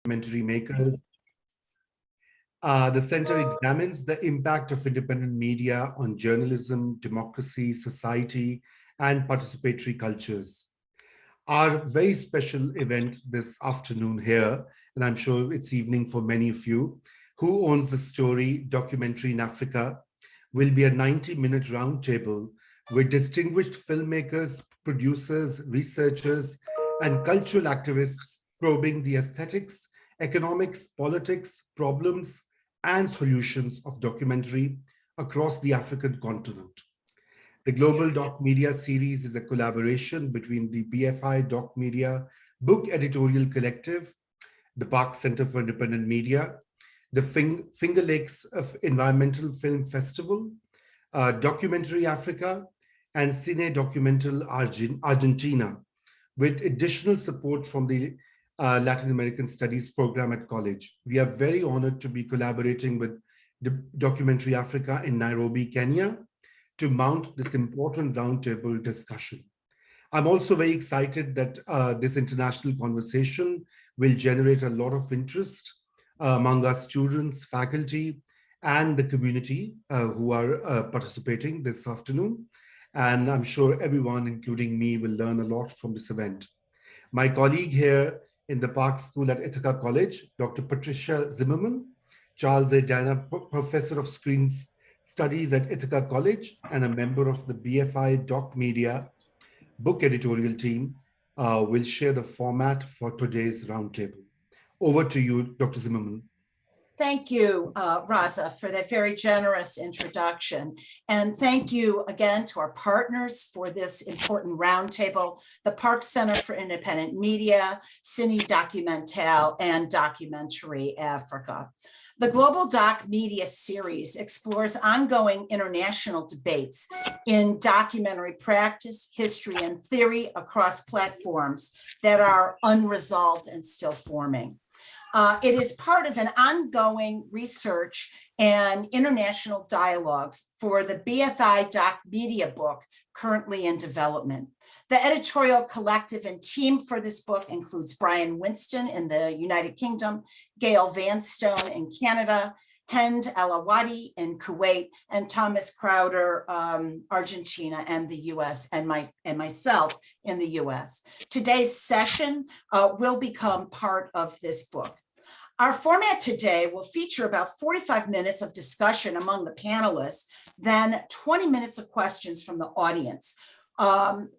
documentary makers. The center examines the impact of independent media on journalism, democracy, society, and participatory cultures. Our very special event this afternoon here, and I'm sure it's evening for many of you, Who Owns the Story documentary in Africa, will be a 90-minute roundtable with distinguished filmmakers, producers, researchers, and cultural activists probing the aesthetics, economics, politics, problems, and solutions of documentary across the African continent. The Global Doc Media series is a collaboration between the BFI Doc Media Book Editorial Collective, the Park Center for Independent Media, the Finger Lakes of Environmental Film Festival, Documentary Africa, and Cine Documental Argentina, with additional support from the Latin American Studies program at college. We are very honored to be collaborating with the Documentary Africa in Nairobi, Kenya, to mount this important roundtable discussion. I'm also very excited that this international conversation will generate a lot of interest among our students, faculty, and the community who are participating this afternoon. And I'm sure everyone, including me, will learn a lot from this event. My colleague here in the Park School at Ithaca College, Dr. Patricia Zimmerman, Charles A. Dana, Professor of Screen Studies at Ithaca College and a member of the BFI Doc Media book editorial team, will share the format for today's roundtable. Over to you, Dr. Zimmerman. Thank you, Raza, for that very generous introduction. And thank you again to our partners for this important roundtable, the Park Center for Independent Media, Cine Documental, and Documentary Africa. The Global Doc Media series explores ongoing international debates in documentary practice, history, and theory across platforms that are unresolved and still forming. It is part of an ongoing research and international dialogues for the BFI Doc Media book currently in development. The editorial collective and team for this book includes Brian Winston in the United Kingdom, Gail Vanstone in Canada, Hend El-Awadi in Kuwait, and Thomas Crowder, Argentina, and the US, and myself in the US. Today's session will become part of this book. Our format today will feature about 45 minutes of discussion among the panelists, then 20 minutes of questions from the audience.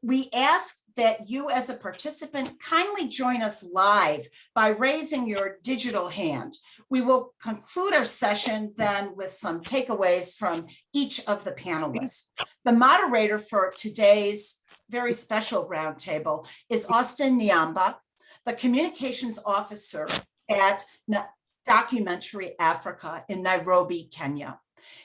We ask that you as a participant kindly join us live by raising your digital hand. We will conclude our session then with some takeaways from each of the panelists. The moderator for today's very special roundtable is Austin Nyamba, the communications officer at Documentary Africa in Nairobi, Kenya.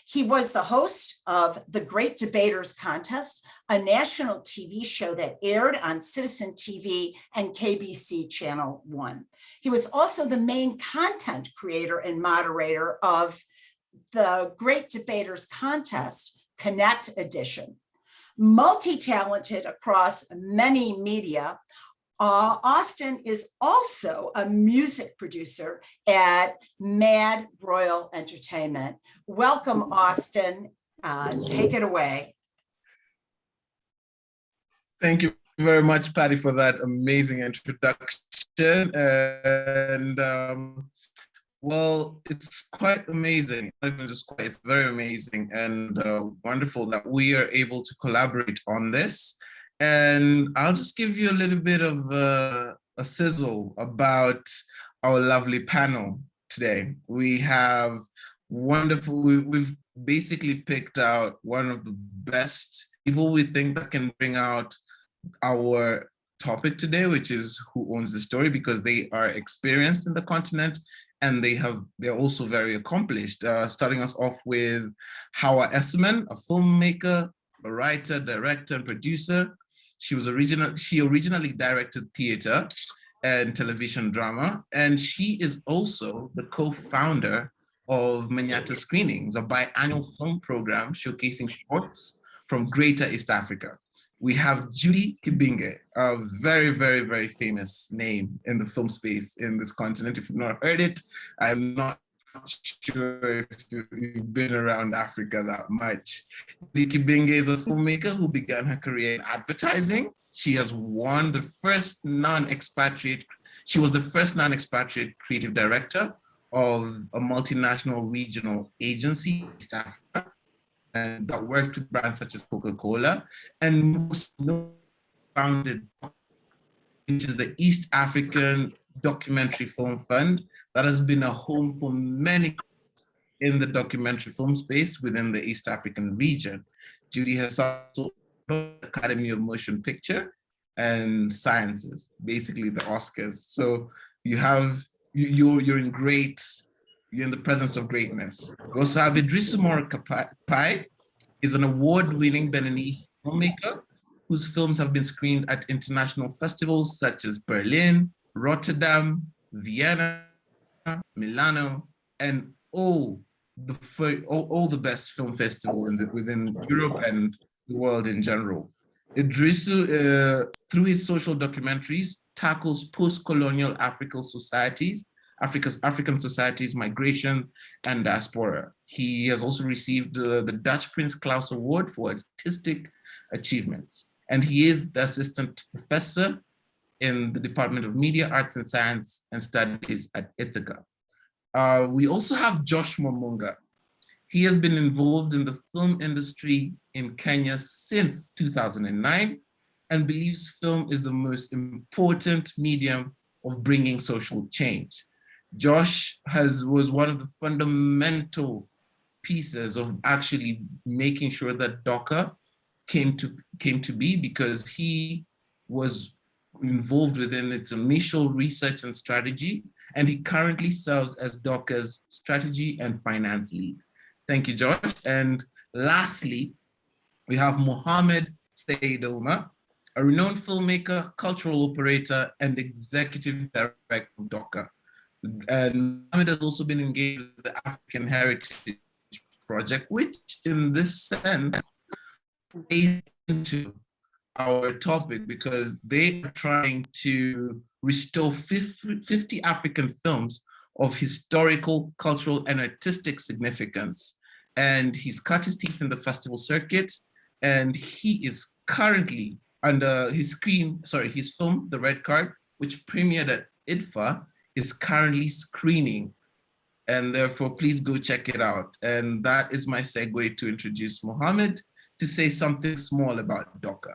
He was the host of the Great Debaters Contest, a national TV show that aired on Citizen TV and KBC Channel 1. He was also the main content creator and moderator of the Great Debaters Contest Connect Edition. Multi-talented across many media, Austin is also a music producer at Mad Royal Entertainment. Welcome, Austin. Take it away. Thank you very much, Patty, for that amazing introduction. And well, it's quite amazing. Not even just quite, it's very amazing and wonderful that we are able to collaborate on this. And I'll just give you a little bit of a sizzle about our lovely panel today. We have wonderful, we've basically picked out one of the best people we think that can bring out our topic today, which is who owns the story, because they are experienced in the continent and they're also very accomplished. Starting us off with Hawa Esserman, a filmmaker, a writer, director, and producer. She originally directed theater and television drama, and she is also the co-founder of Manyata Screenings, a biannual film program showcasing shorts from Greater East Africa. we have Judy Kibinge, a very, very, very famous name in the film space in this continent. If you've not heard it, I'm not sure if you've been around Africa that much. Judy Kibinge is a filmmaker who began her career in advertising. She has won the first non-expatriate, she was the first non-expatriate creative director of a multinational regional agency, East Africa, and that worked with brands such as Coca-Cola, and most founded, which is the East African Documentary Film Fund, that has been a home for many in the documentary film space within the East African region. Judy has also Academy of Motion Picture and Sciences, basically the Oscars. So you have, you're in great, you're in the presence of greatness. We also have Idrisu Morakapai, is an award-winning Beninese filmmaker whose films have been screened at international festivals such as Berlin, Rotterdam, Vienna, Milano, and all the best film festivals within Europe and the world in general. Idrisu, through his social documentaries, tackles post-colonial African societies, African societies, migration, and diaspora. He has also received the Dutch Prince Claus Award for artistic achievements. And he is the assistant professor in the Department of Media, Arts and Science and Studies at Ithaca. We also have Josh Momunga. He has been involved in the film industry in Kenya since 2009 and believes film is the most important medium of bringing social change. Josh was one of the fundamental pieces of actually making sure that DOCA came to be, because he was involved within its initial research and strategy, and he currently serves as DOCA's strategy and finance lead. Thank you, Josh. And lastly, we have Mohammed Said Omar, a renowned filmmaker, cultural operator, and executive director of DOCA. And Mohammed has also been engaged with the African Heritage Project, which in this sense plays into our topic, because they are trying to restore 50 African films of historical, cultural, and artistic significance. And he's cut his teeth in the festival circuit, and he is currently under his film, The Red Card, which premiered at IDFA, is currently screening. And therefore, please go check it out. And that is my segue to introduce Mohammed to say something small about DOCA.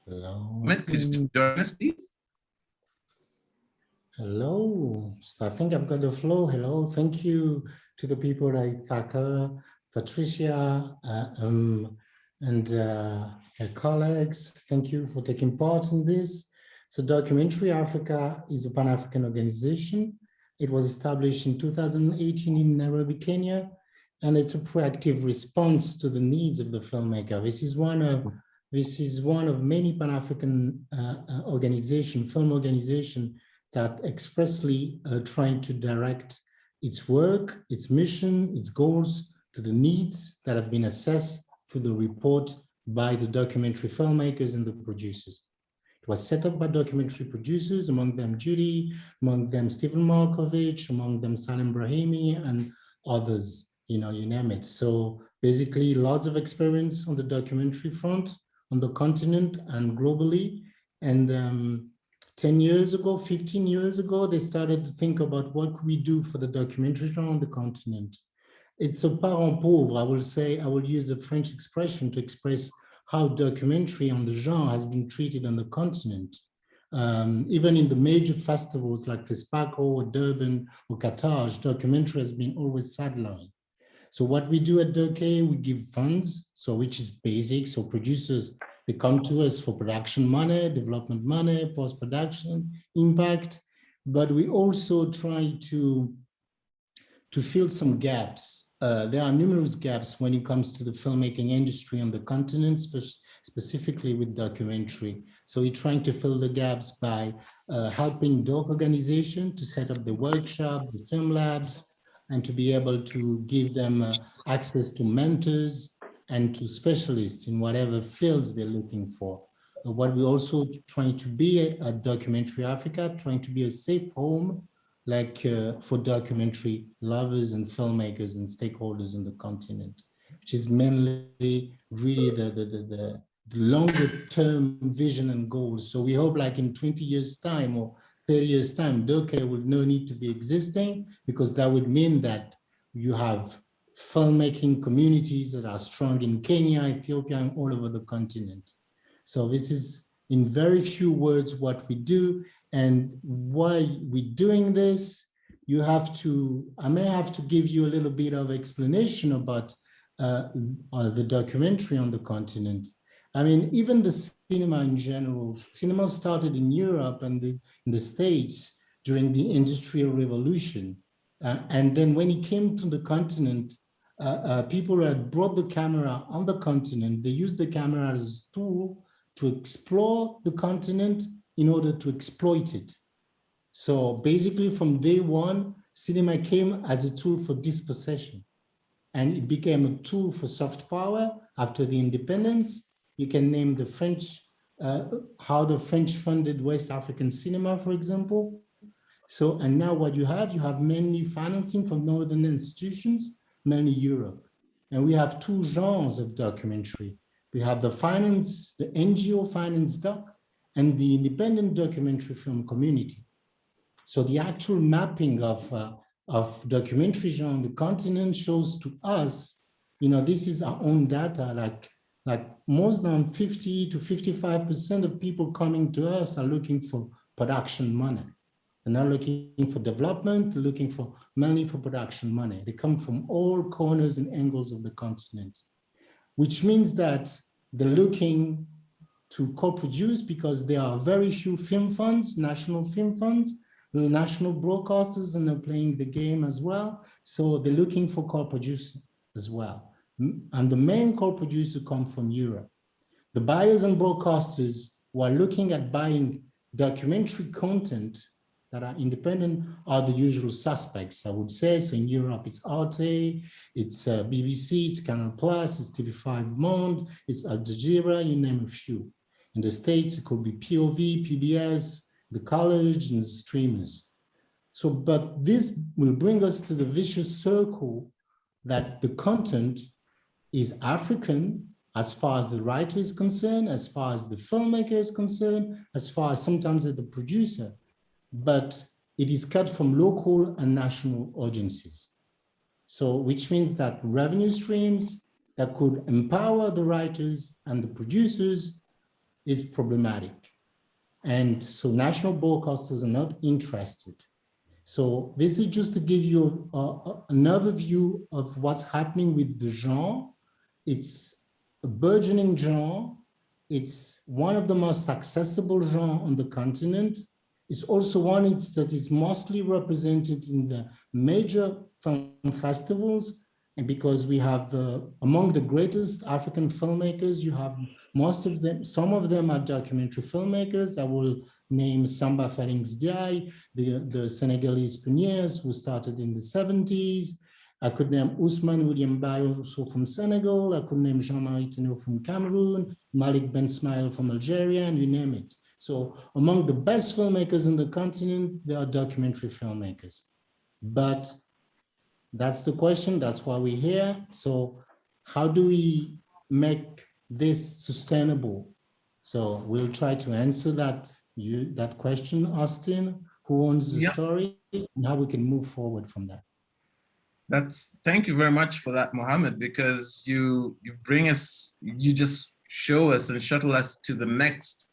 Hello. Could you join us, please? Hello. So I think I've got the flow. Hello. Thank you to the people like Thaka, Patricia, and her colleagues. Thank you for taking part in this. So Documentary Africa is a Pan-African organization. It was established in 2018 in Nairobi, Kenya, and it's a proactive response to the needs of the filmmaker. This is one of many Pan-African film organization that expressly trying to direct its work, its mission, its goals to the needs that have been assessed through the report by the documentary filmmakers and the producers. It was set up by documentary producers, among them Judy, among them Stephen Markovich, among them Salem Brahimi, and others, you name it. So basically lots of experience on the documentary front, on the continent and globally. And 10 years ago, 15 years ago, they started to think about what could we do for the documentary genre on the continent. It's a parent pauvre, I will use the French expression to express how documentary on the genre has been treated on the continent. Even in the major festivals like FESPACO or Durban or Qatar, documentary has been always sidelined. So what we do at DOCA, we give funds, so which is basic. So producers, they come to us for production money, development money, post-production, impact, but we also try to fill some gaps. There are numerous gaps when it comes to the filmmaking industry on the continent, specifically with documentary. So we're trying to fill the gaps by helping DOC organization to set up the workshop, the film labs, and to be able to give them access to mentors and to specialists in whatever fields they're looking for. What we're also trying to be at Documentary Africa, trying to be a safe home, like for documentary lovers and filmmakers and stakeholders in the continent, which is mainly really the longer term vision and goals. So we hope like in 20 years time or 30 years time, DOCA will no need to be existing, because that would mean that you have filmmaking communities that are strong in Kenya, Ethiopia, and all over the continent. So this is in very few words what we do, and why we're doing this. I may have to give you a little bit of explanation about the documentary on the continent. I mean, even the cinema in general, cinema started in Europe and in the States during the Industrial Revolution. And then when it came to the continent, people had brought the camera on the continent. They used the camera as a tool to explore the continent in order to exploit it. So basically from day one, cinema came as a tool for dispossession, and it became a tool for soft power after the independence. You can name the French, how the French funded West African cinema, for example. So, and now what you have mainly financing from Northern institutions, mainly Europe. And we have two genres of documentary. We have the NGO finance doc, and the independent documentary film community. So the actual mapping of documentary genre on the continent shows to us, this is our own data, like more than 50 to 55% of people coming to us are looking for production money. They're not looking for development, they're looking for mainly for production money. They come from all corners and angles of the continent, which means that they're looking to co-produce because there are very few film funds, national film funds, national broadcasters, and they're playing the game as well. So they're looking for co-producer as well. And the main co-producer come from Europe. The buyers and broadcasters who are looking at buying documentary content that are independent are the usual suspects, I would say. So in Europe, it's Arte, it's BBC, it's Canal Plus, it's TV5 Monde, it's Al Jazeera, you name a few. In the States, it could be POV, PBS, the college, and the streamers. So, but this will bring us to the vicious circle that the content is African as far as the writer is concerned, as far as the filmmaker is concerned, as far as sometimes the producer, but it is cut from local and national audiences. So, which means that revenue streams that could empower the writers and the producers is problematic. And so national broadcasters are not interested. So this is just to give you another view of what's happening with the genre. It's a burgeoning genre. It's one of the most accessible genres on the continent. It's also one that is mostly represented in the major film festivals. And because we have among the greatest African filmmakers, you have most of them, some of them are documentary filmmakers. I will name Samba Farinx Diaye, the Senegalese pioneers who started in the 70s. I could name Ousmane William Bayo, also from Senegal. I could name Jean-Marie Tenot from Cameroon, Malik Ben Smail from Algeria, and you name it. So among the best filmmakers in the continent, there are documentary filmmakers. But that's the question, that's why we're here. So how do we make this sustainable? So we'll try to answer that question, Austin, who owns the story, and how we can move forward from that. Thank you very much for that, Mohammed, because you bring us, you just show us and shuttle us to the next,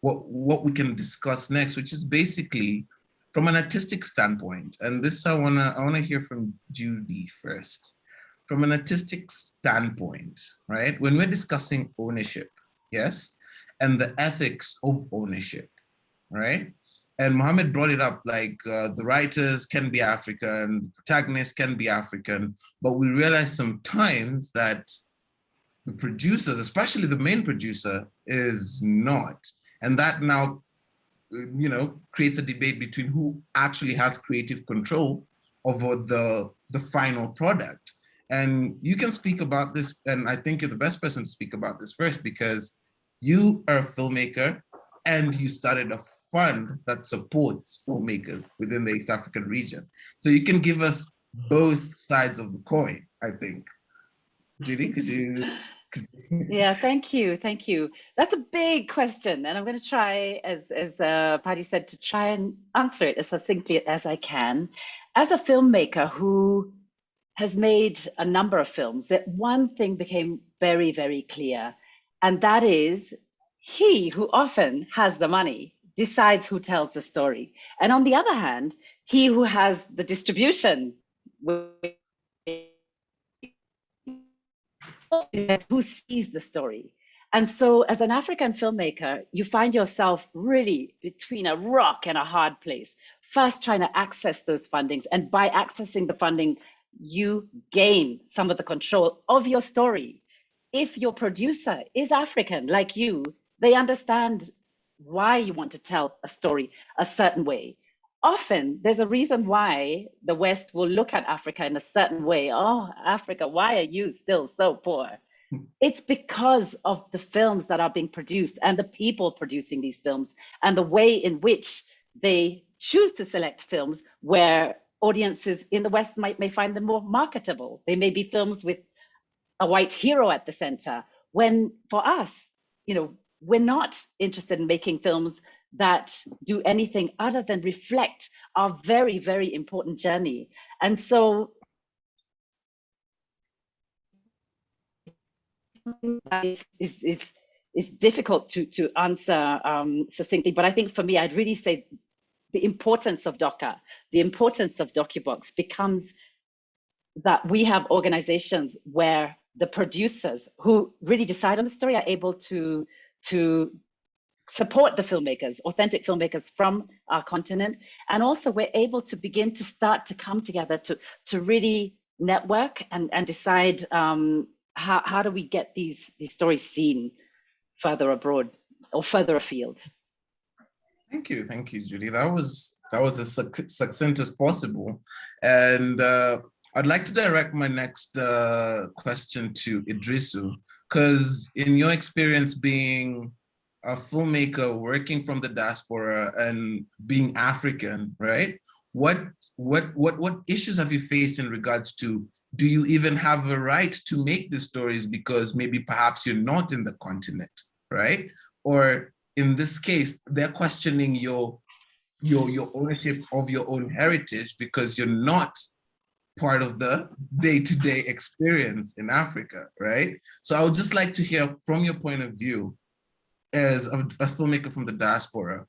what we can discuss next, which is basically from an artistic standpoint. And this I wanna hear from Judy first. From an artistic standpoint, right? When we're discussing ownership, yes, and the ethics of ownership, right? And Mohammed brought it up, like the writers can be African, the protagonists can be African, but we realize sometimes that the producers, especially the main producer, is not. And that now, creates a debate between who actually has creative control over the final product. And you can speak about this, and I think you're the best person to speak about this first because you are a filmmaker and you started a fund that supports filmmakers within the East African region. So you can give us both sides of the coin, I think. Judy, could you? Yeah, thank you, thank you. That's a big question, and I'm going to try, as Patty said, to try and answer it as succinctly as I can. As a filmmaker who has made a number of films, that one thing became very, very clear, and that is he who often has the money decides who tells the story. And on the other hand, he who has the distribution who sees the story. And so as an African filmmaker, you find yourself really between a rock and a hard place. First, trying to access those fundings. And by accessing the funding, you gain some of the control of your story. If your producer is African, like you, they understand why you want to tell a story a certain way. Often there's a reason why the West will look at Africa in a certain way. Oh, Africa, why are you still so poor? It's because of the films that are being produced and the people producing these films and the way in which they choose to select films where audiences in the West may find them more marketable. They may be films with a white hero at the center, when for us, we're not interested in making films that do anything other than reflect our very, very important journey. And so is difficult to answer succinctly, but I think for me, I'd really say the importance of DOCA, the importance of DocuBox becomes that we have organizations where the producers who really decide on the story are able to support the filmmakers, authentic filmmakers from our continent. And also we're able to begin to start to come together to really network and decide how do we get these stories seen further abroad or further afield. Thank you, Judy. That was as succinct as possible. And I'd like to direct my next question to Idrisu, because in your experience being a filmmaker working from the diaspora and being African, right? What issues have you faced in regards to, do you even have a right to make these stories because maybe perhaps you're not in the continent, right? Or in this case, they're questioning your ownership of your own heritage because you're not part of the day-to-day experience in Africa, right? So I would just like to hear from your point of view as a filmmaker from the diaspora,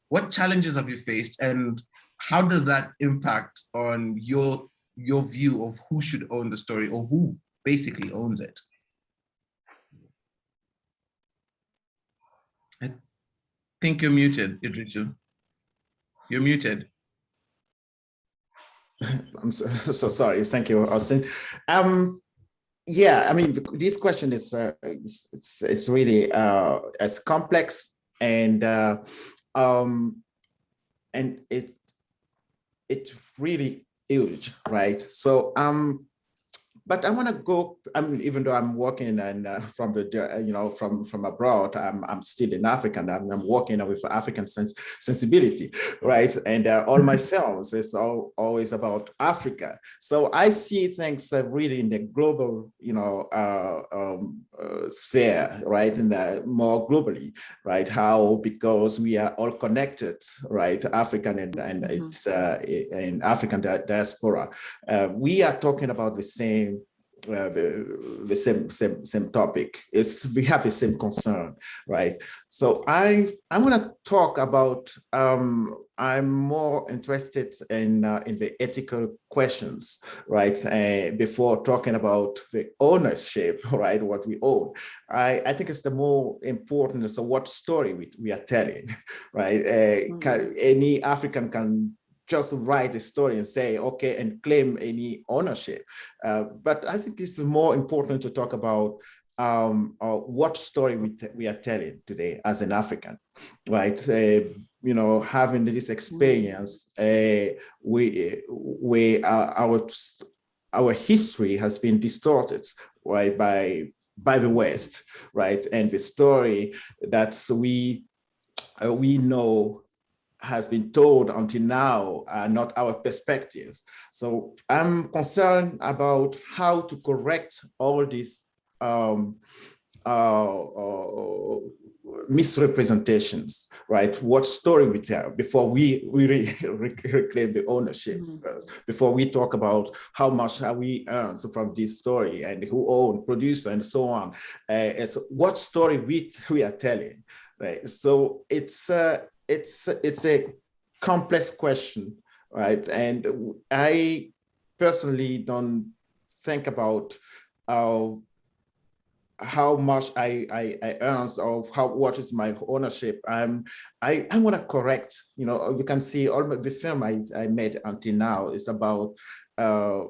what challenges have you faced and how does that impact on your view of who should own the story or who basically owns it? I think you're muted, Idrisu. You're muted. I'm so sorry. Thank you, Austin. Yeah, I mean, this question is it's really as complex and it's really huge, right? So but I want to go. I mean, even though I'm working and from the from abroad, I'm still in Africa, and I'm working with African sensibility, right? And all my films is always about Africa. So I see things really in the global, sphere, right? In the more globally, right? How, because we are all connected, right? African and it's in African diaspora, we are talking about the same same topic. We have the same concern, right? So I'm going to talk about. I'm more interested in the ethical questions, right? Before talking about the ownership, right? What we own, I think it's the more important. So what story we are telling, right? Any African can just write a story and say, okay, and claim any ownership. But I think it's more important to talk about what story we are telling today as an African, right? Having this experience, our history has been distorted, right, by the West, right, and the story that we know has been told until now are not our perspectives. So I'm concerned about how to correct all these misrepresentations, right? What story we tell before we reclaim the ownership, before we talk about how much have we earned from this story and who own, producer, and so on. It's what story we are telling, right? So it's a complex question, right? And I personally don't think about how much I earn or what is my ownership. I want to correct, you can see all the film I made until now is about the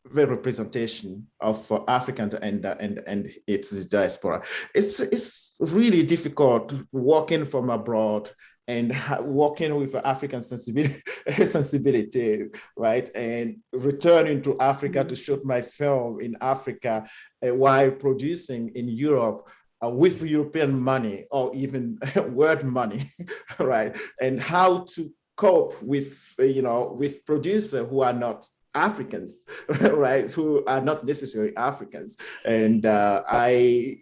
representation of African and its diaspora. It's really difficult working from abroad and working with African sensibility, right? And returning to Africa to shoot my film in Africa while producing in Europe with European money or even world money, right? And how to cope with, with producers who are not Africans, right? Who are not necessarily Africans. And I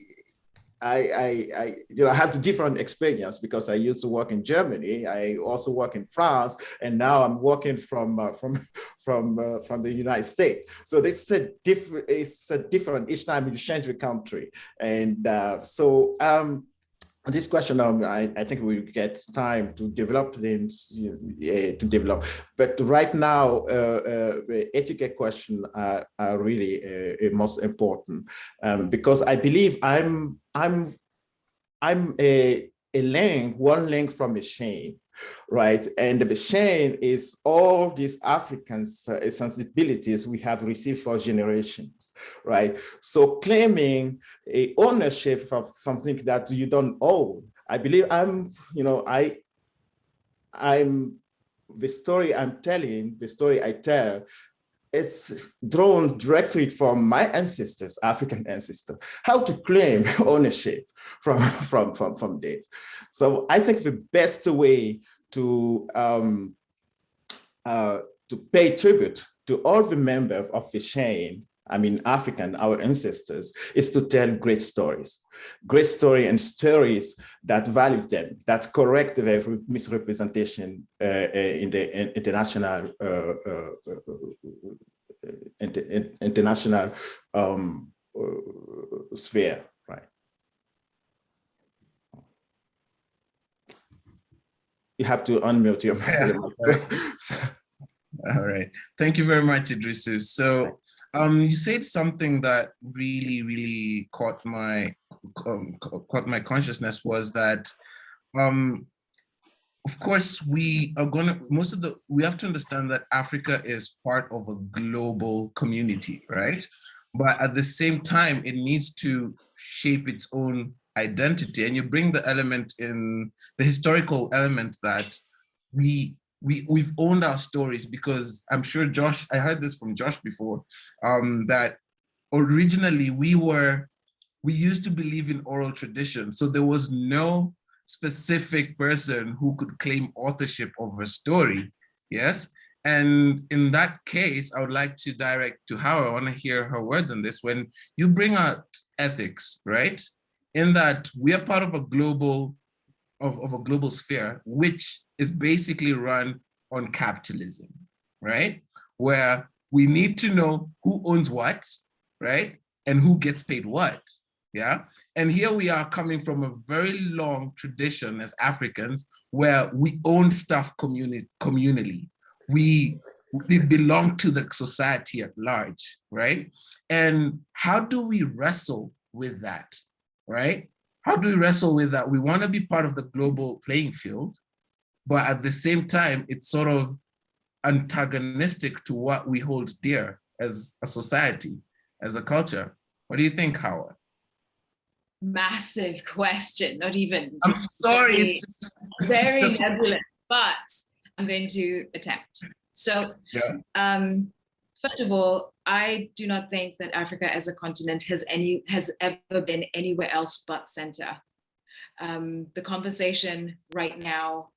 have a different experience because I used to work in Germany. I also work in France, and now I'm working from the United States. So this is a different each time you change the country, and this question, I think we get time to develop them, But right now, the etiquette question are really most important because I believe I'm a link, one link from a chain, right? And the chain is all these African sensibilities we have received for generations, right? So claiming a ownership of something that you don't own, I believe I'm the story I'm telling, the story I tell, it's drawn directly from my ancestors, African ancestors, how to claim ownership from this. So I think the best way to pay tribute to all the members of the chain, African, our ancestors, is to tell great stories and stories that values them, that correct the misrepresentation in the international sphere, right? You have to unmute your mic. All right. Thank you very much, Idrisu. So you said something that really caught my consciousness was that of course we have to understand that Africa is part of a global community, right? But at the same time, it needs to shape its own identity. And you bring the element in the historical element that we've owned our stories, because I'm sure Josh, I heard this from Josh before, that originally we used to believe in oral tradition. So there was no specific person who could claim authorship of a story, yes? And in that case, I would like to direct to Hawa. I want to hear her words on this. When you bring out ethics, right? In that we are part of a global sphere, which is basically run on capitalism, right? Where we need to know who owns what, right? And who gets paid what, yeah? And here we are coming from a very long tradition as Africans where we own stuff communally. We belong to the society at large, right? And how do we wrestle with that, right? How do we wrestle with that? We want to be part of the global playing field, but at the same time, it's sort of antagonistic to what we hold dear as a society, as a culture. What do you think, Howard? Massive question, not even. I'm sorry, it's very nebulous, but I'm going to attempt. So, yeah. First of all, I do not think that Africa as a continent has ever been anywhere else but center. The conversation right now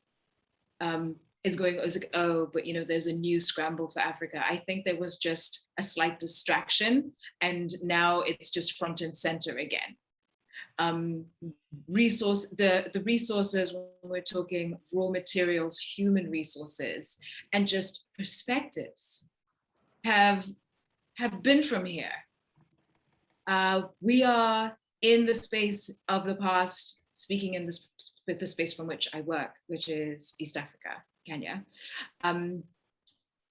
is going, oh, but there's a new scramble for Africa. I think there was just a slight distraction, and now it's just front and center again. The resources, when we're talking raw materials, human resources, and just perspectives have been from here. We are in the space of the past, speaking in this with the space from which I work, which is East Africa, Kenya.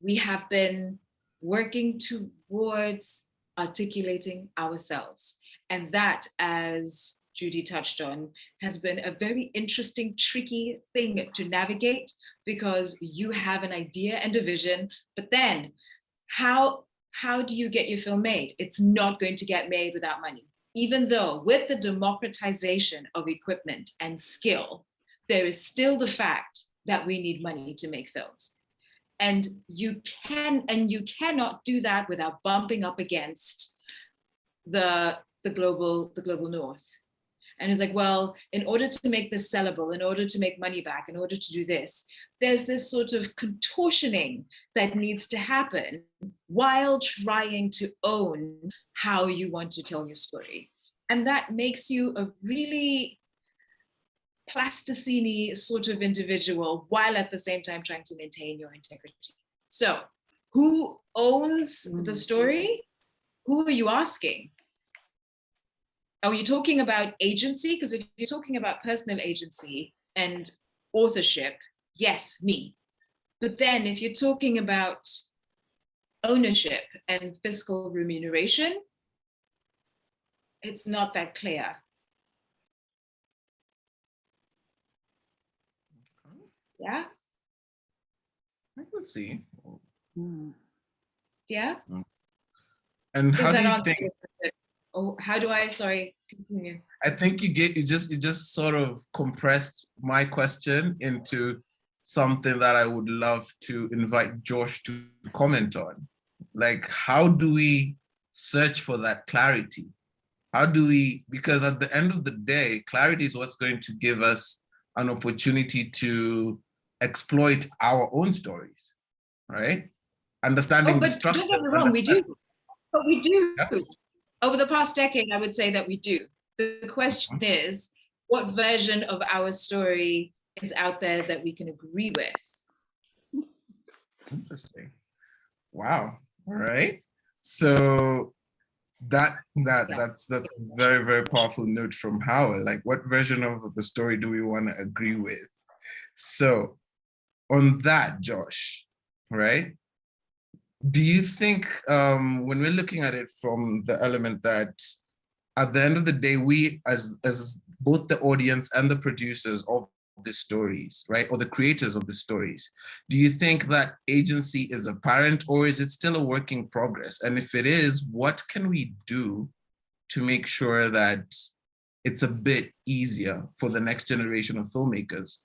We have been working towards articulating ourselves. And that, as Judy touched on, has been a very interesting, tricky thing to navigate, because you have an idea and a vision, but then how do you get your film made? It's not going to get made without money. Even though with the democratization of equipment and skill, there is still the fact that we need money to make films. And you cannot do that without bumping up against the global north. And it's like, well, in order to make this sellable, in order to make money back, in order to do this, there's this sort of contortioning that needs to happen while trying to own how you want to tell your story. And that makes you a really plasticine sort of individual, while at the same time trying to maintain your integrity. So who owns the story? Who are you asking? Are you talking about agency? Because if you're talking about personal agency and authorship, yes, me. But then if you're talking about ownership and fiscal remuneration, it's not that clear. Yeah? I can see. Yeah? And Does how do that you answer think? your question? Oh, how do I, sorry, continue. I think you just sort of compressed my question into something that I would love to invite Josh to comment on. Like, how do we search for that clarity? How do we, because at the end of the day, clarity is what's going to give us an opportunity to exploit our own stories, right? Understanding the But structure. don't get me wrong, we do. But we do. Yeah. Over the past decade, I would say that we do. The question is, what version of our story is out there that we can agree with? Interesting. Wow. All right. So that's a very, very powerful note from Howard. Like, what version of the story do we want to agree with? So on that, Josh, right? Do you think when we're looking at it from the element that at the end of the day, we as both the audience and the producers of the stories, right, or the creators of the stories, do you think that agency is apparent, or is it still a work in progress? And if it is, what can we do to make sure that it's a bit easier for the next generation of filmmakers?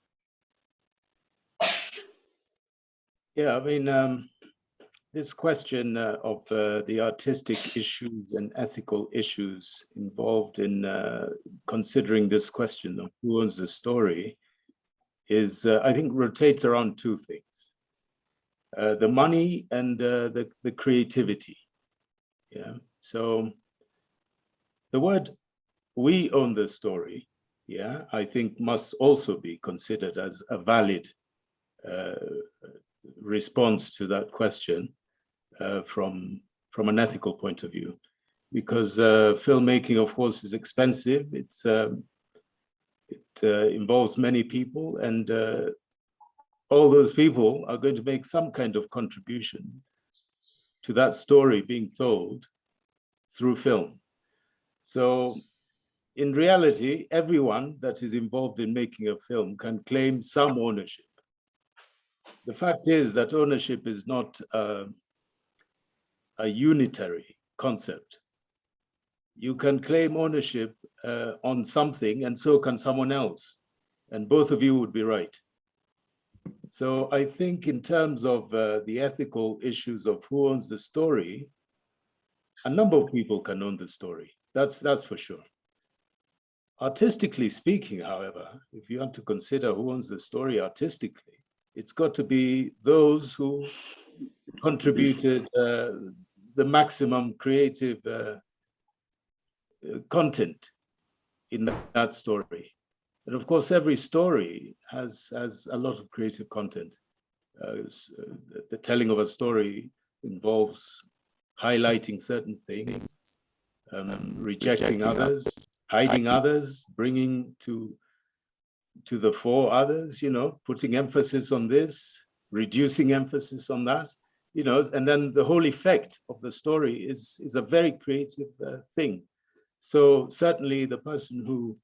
Yeah, I mean, this question of the artistic issues and ethical issues involved in considering this question of who owns the story is, I think, rotates around two things: the money and the creativity. Yeah. So the word "we own the story," yeah, I think must also be considered as a valid response to that question from an ethical point of view, because filmmaking, of course, is expensive. It involves many people, and all those people are going to make some kind of contribution to that story being told through film. So in reality, everyone that is involved in making a film can claim some ownership. The fact is that ownership is not a unitary concept. You can claim ownership on something, and so can someone else, and both of you would be right. So I think in terms of the ethical issues of who owns the story, a number of people can own the story. That's for sure. Artistically speaking, however, if you want to consider who owns the story artistically, it's got to be those who contributed the maximum creative content in that story. And of course, every story has a lot of creative content. The telling of a story involves highlighting certain things, rejecting others, hiding others, bringing to the fore others, putting emphasis on this, reducing emphasis on that, and then the whole effect of the story is a very creative thing. So certainly the person who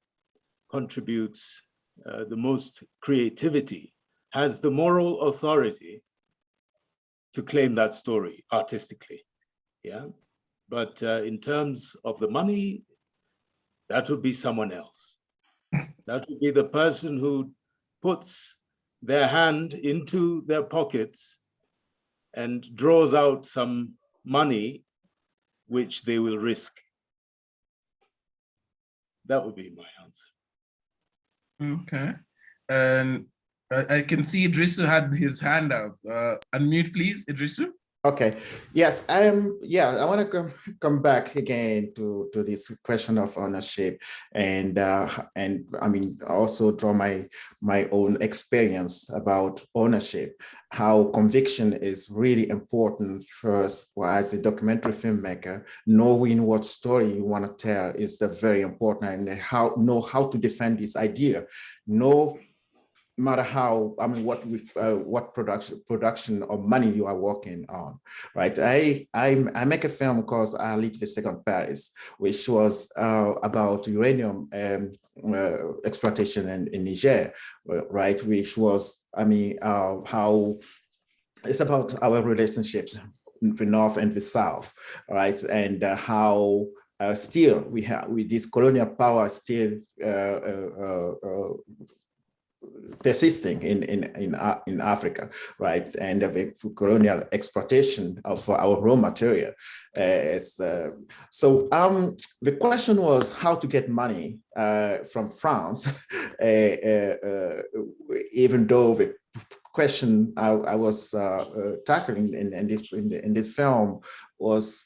contributes the most creativity has the moral authority to claim that story artistically, yeah? But in terms of the money, that would be someone else. That would be the person who puts their hand into their pockets and draws out some money which they will risk. That would be my answer. Okay. And I can see Idrisu had his hand up. Unmute, please, Idrisu. Okay. Yes, I want to come back again to this question of ownership, and I mean also draw my own experience about ownership. How conviction is really important first as a documentary filmmaker. Knowing what story you want to tell is very important, and know how to defend this idea. No matter how, I mean, what production or money you are working on, right? I make a film called I Lit the Second Paris, which was about uranium exploitation in Niger, right? Which was, I mean, how it's about our relationship with the North and the South, right? And how still we have with this colonial power still persisting in Africa, right? And the colonial exploitation of our raw material. So the question was how to get money from France, even though the question I was tackling in this film was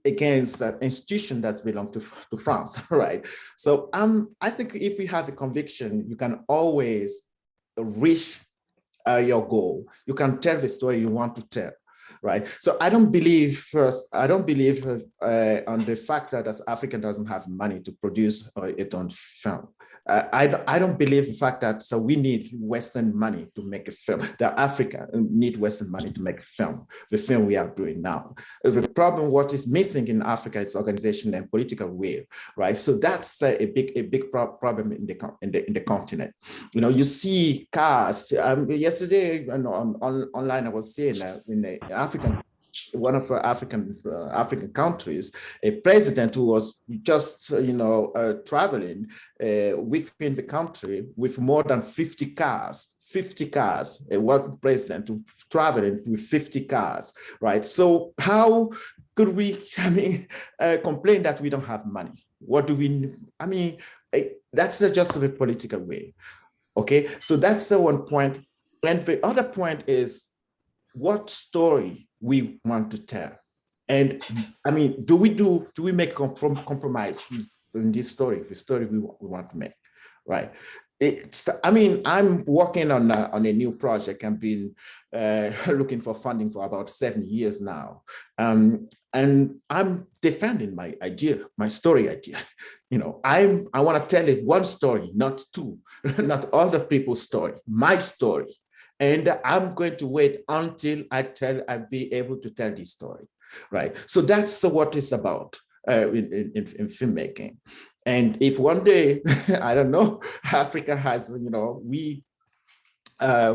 against that institution that belongs to France, right? So I think if you have a conviction, you can always reach your goal. You can tell the story you want to tell, right? So I don't believe on the fact that as Africa doesn't have money to produce its own film. I don't believe the fact that we need Western money to make a film, that Africa need Western money to make a film, the film we are doing now. The problem, what is missing in Africa is organization and political will, right? So that's a big problem in the continent. You see cars, yesterday online I was seeing in the one of African countries, a president who was just traveling within the country with more than 50 cars, one president traveling with 50 cars, right? So how could we, complain that we don't have money? What do we, that's just the political way, okay? So that's the one point. And the other point is what story we want to tell. And do we make compromise in this story, the story we want to make, right? I'm working on a new project. I've been looking for funding for about 7 years now. And I'm defending my idea, my story idea. I want to tell it one story, not two, not other people's story, my story. And I'm going to wait until I'll be able to tell this story, right? So that's what it's about in filmmaking. And if one day, I don't know, Africa has,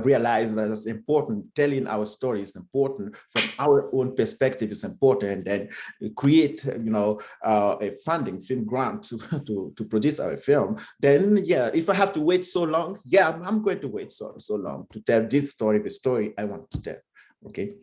realize that it's important. Telling our story is important from our own perspective. Is important, and then create, a funding film grant to produce our film. Then, yeah, if I have to wait so long, yeah, I'm going to wait so long to tell this story, the story I want to tell. Okay.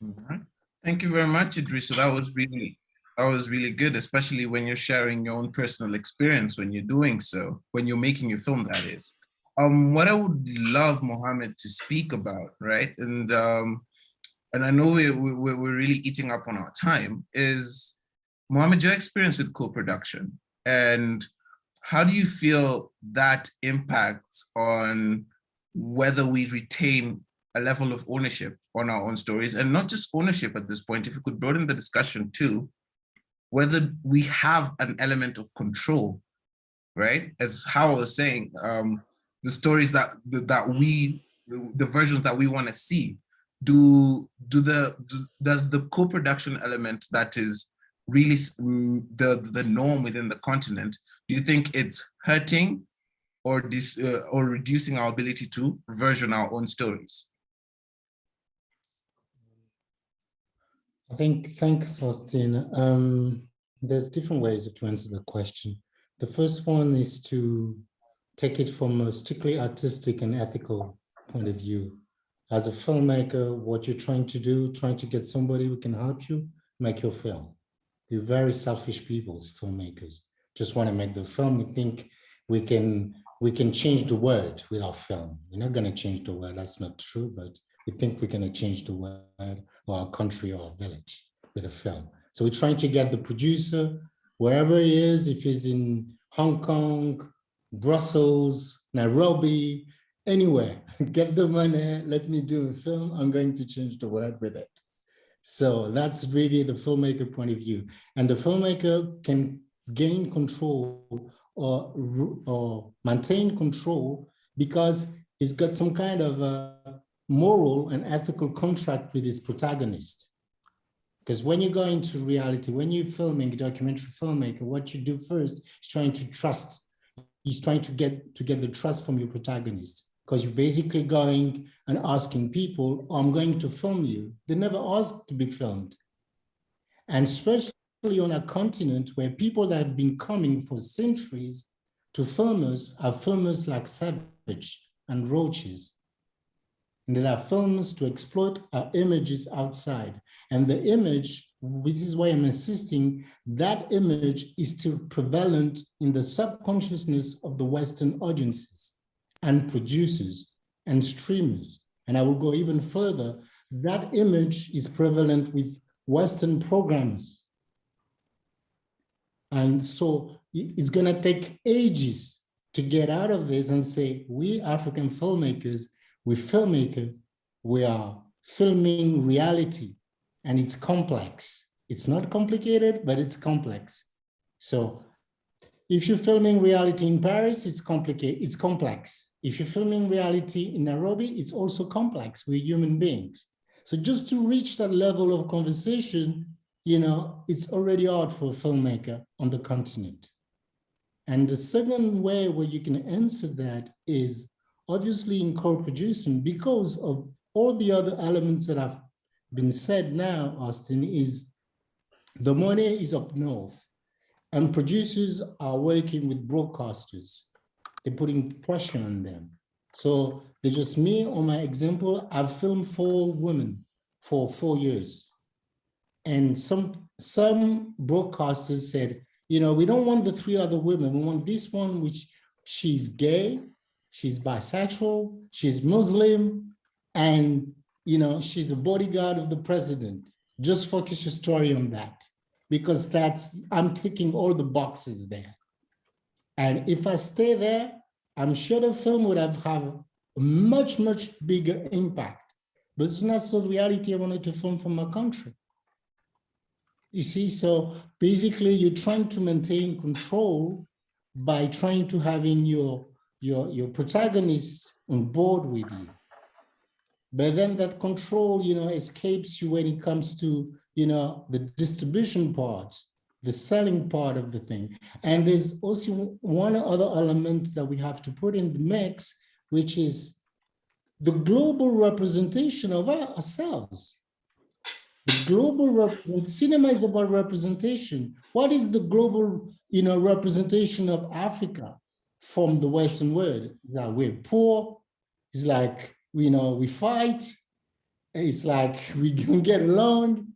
All right. Thank you very much, Idrissa. That was really good, especially when you're sharing your own personal experience when you're doing so, when you're making your film, that is. What I would love Mohammed to speak about, right? And I know we're really eating up on our time, is Mohammed, your experience with co-production, and how do you feel that impacts on whether we retain a level of ownership on our own stories, and not just ownership at this point, if we could broaden the discussion too, whether we have an element of control, right? As Howard was saying, the stories the versions that we want to see, does the co-production element that is really the norm within the continent, do you think it's hurting or reducing our ability to version our own stories? I think, thanks, Austin. There's different ways to answer the question. The first one is to take it from a strictly artistic and ethical point of view. As a filmmaker, what you're trying to do, trying to get somebody who can help you make your film. You're very selfish people, filmmakers. Just want to make the film. We think we can change the world with our film. We're not going to change the world. That's not true, but we think we're going to change the world or our country or our village with a film. So we're trying to get the producer, wherever he is, if he's in Hong Kong, Brussels, Nairobi, anywhere, get the money, let me do a film, I'm going to change the world with it. So that's really the filmmaker point of view. And the filmmaker can gain control or maintain control because he's got some kind of a moral and ethical contract with his protagonist. Because when you go into reality, when you're filming a documentary filmmaker, what you do first is trying to trust. He's trying to get the trust from your protagonist, because you're basically going and asking people, oh, I'm going to film you. They never ask to be filmed. And especially on a continent where people that have been coming for centuries to film us are filmers like Savage and Roaches. And there are films to exploit our images outside. And the image, which is why I'm insisting, that image is still prevalent in the subconsciousness of the Western audiences and producers and streamers. And I will go even further, that image is prevalent with Western programmers. And so it's gonna take ages to get out of this and say, we African filmmakers, we are filming reality, and it's complex. It's not complicated, but it's complex. So if you're filming reality in Paris, it's complicated, it's complex. If you're filming reality in Nairobi, it's also complex. We're human beings. So just to reach that level of conversation, it's already hard for a filmmaker on the continent. And the second way where you can answer that is obviously in co-producing, because of all the other elements that have been said now, Austin, is the money is up north and producers are working with broadcasters. They're putting pressure on them. So they just, me on my example, I've filmed 4 women for 4 years. And some broadcasters said, we don't want the 3 other women. We want this one, which she's gay, she's bisexual, she's Muslim, and she's a bodyguard of the president. Just focus your story on that, because I'm ticking all the boxes there. And if I stay there, I'm sure the film would have a much, much bigger impact. But it's not so reality I wanted to film from my country. You see, so basically you're trying to maintain control by trying to having your protagonists on board with you. But then that control, escapes you when it comes to, the distribution part, the selling part of the thing. And there's also one other element that we have to put in the mix, which is the global representation of ourselves. The global cinema is about representation. What is the global, representation of Africa from the Western world? That we're poor. It's like, we fight. It's like we can get along.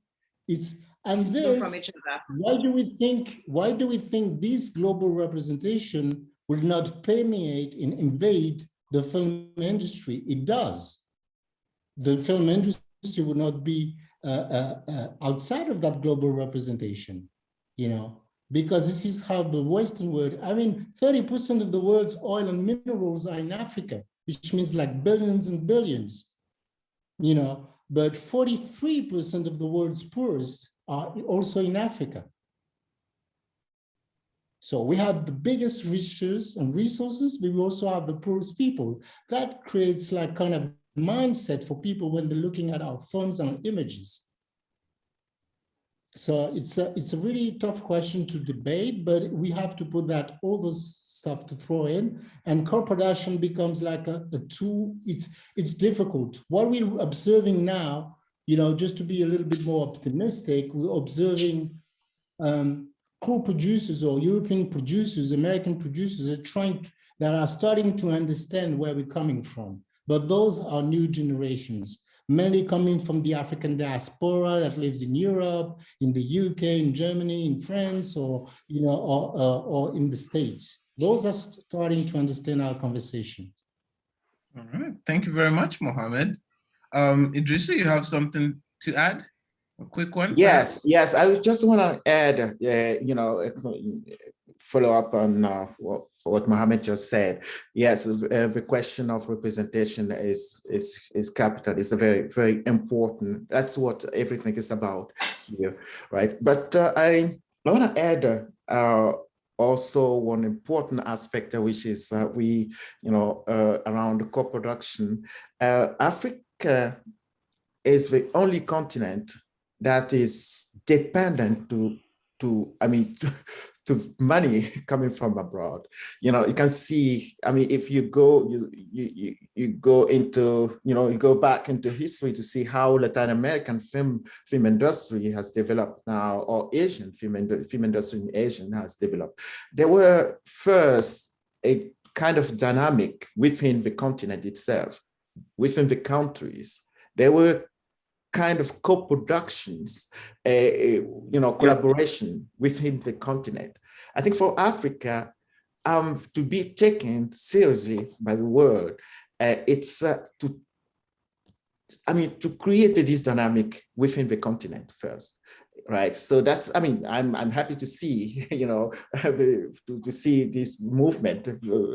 And Steal from this, each other. why do we think this global representation will not permeate and invade the film industry? It does. The film industry will not be outside of that global representation, because this is how the Western world, 30% of the world's oil and minerals are in Africa, which means like billions and billions, but 43% of the world's poorest are also in Africa. So we have the biggest riches and resources, but we also have the poorest people. That creates like kind of mindset for people when they're looking at our films and images. So it's a really tough question to debate, but we have to put that all those stuff to throw in, and co-production becomes like a tool. It's difficult. What we're observing now, just to be a little bit more optimistic, we're observing co-producers or European producers, American producers that are starting to understand where we're coming from. But those are new generations, mainly coming from the African diaspora that lives in Europe, in the UK, in Germany, in France, or in the States. Those are starting to understand our conversation. All right, thank you very much, Mohammed. Idrissa, you have something to add? A quick one? Yes, yes. I just want to add, follow up on what Mohammed just said. Yes, the question of representation is capital. It's a very, very important. That's what everything is about here, right? But I want to add also one important aspect, which is around co-production. Africa is the only continent that is dependent to money coming from abroad. You can see, if you go, you go into, you go back into history to see how Latin American film industry has developed now, or Asian film industry in Asia has developed. There were first a kind of dynamic within the continent itself, within the countries. There were kind of co-productions, collaboration within the continent. I think for Africa, to be taken seriously by the world, it's to create this dynamic within the continent first, right? So that's, I'm happy to see, to see this movement,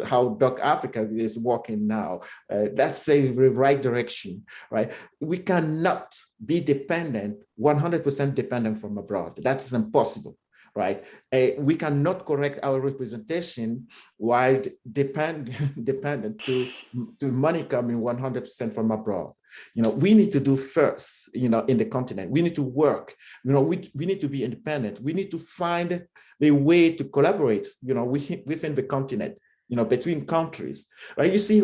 how Doc Africa is working now. That's the right direction, right? We cannot be dependent, 100% dependent from abroad. That's impossible, right? We cannot correct our representation while dependent to money coming 100% from abroad. We need to do first, in the continent. We need to work, we need to be independent. We need to find a way to collaborate, within the continent, between countries, right? You see,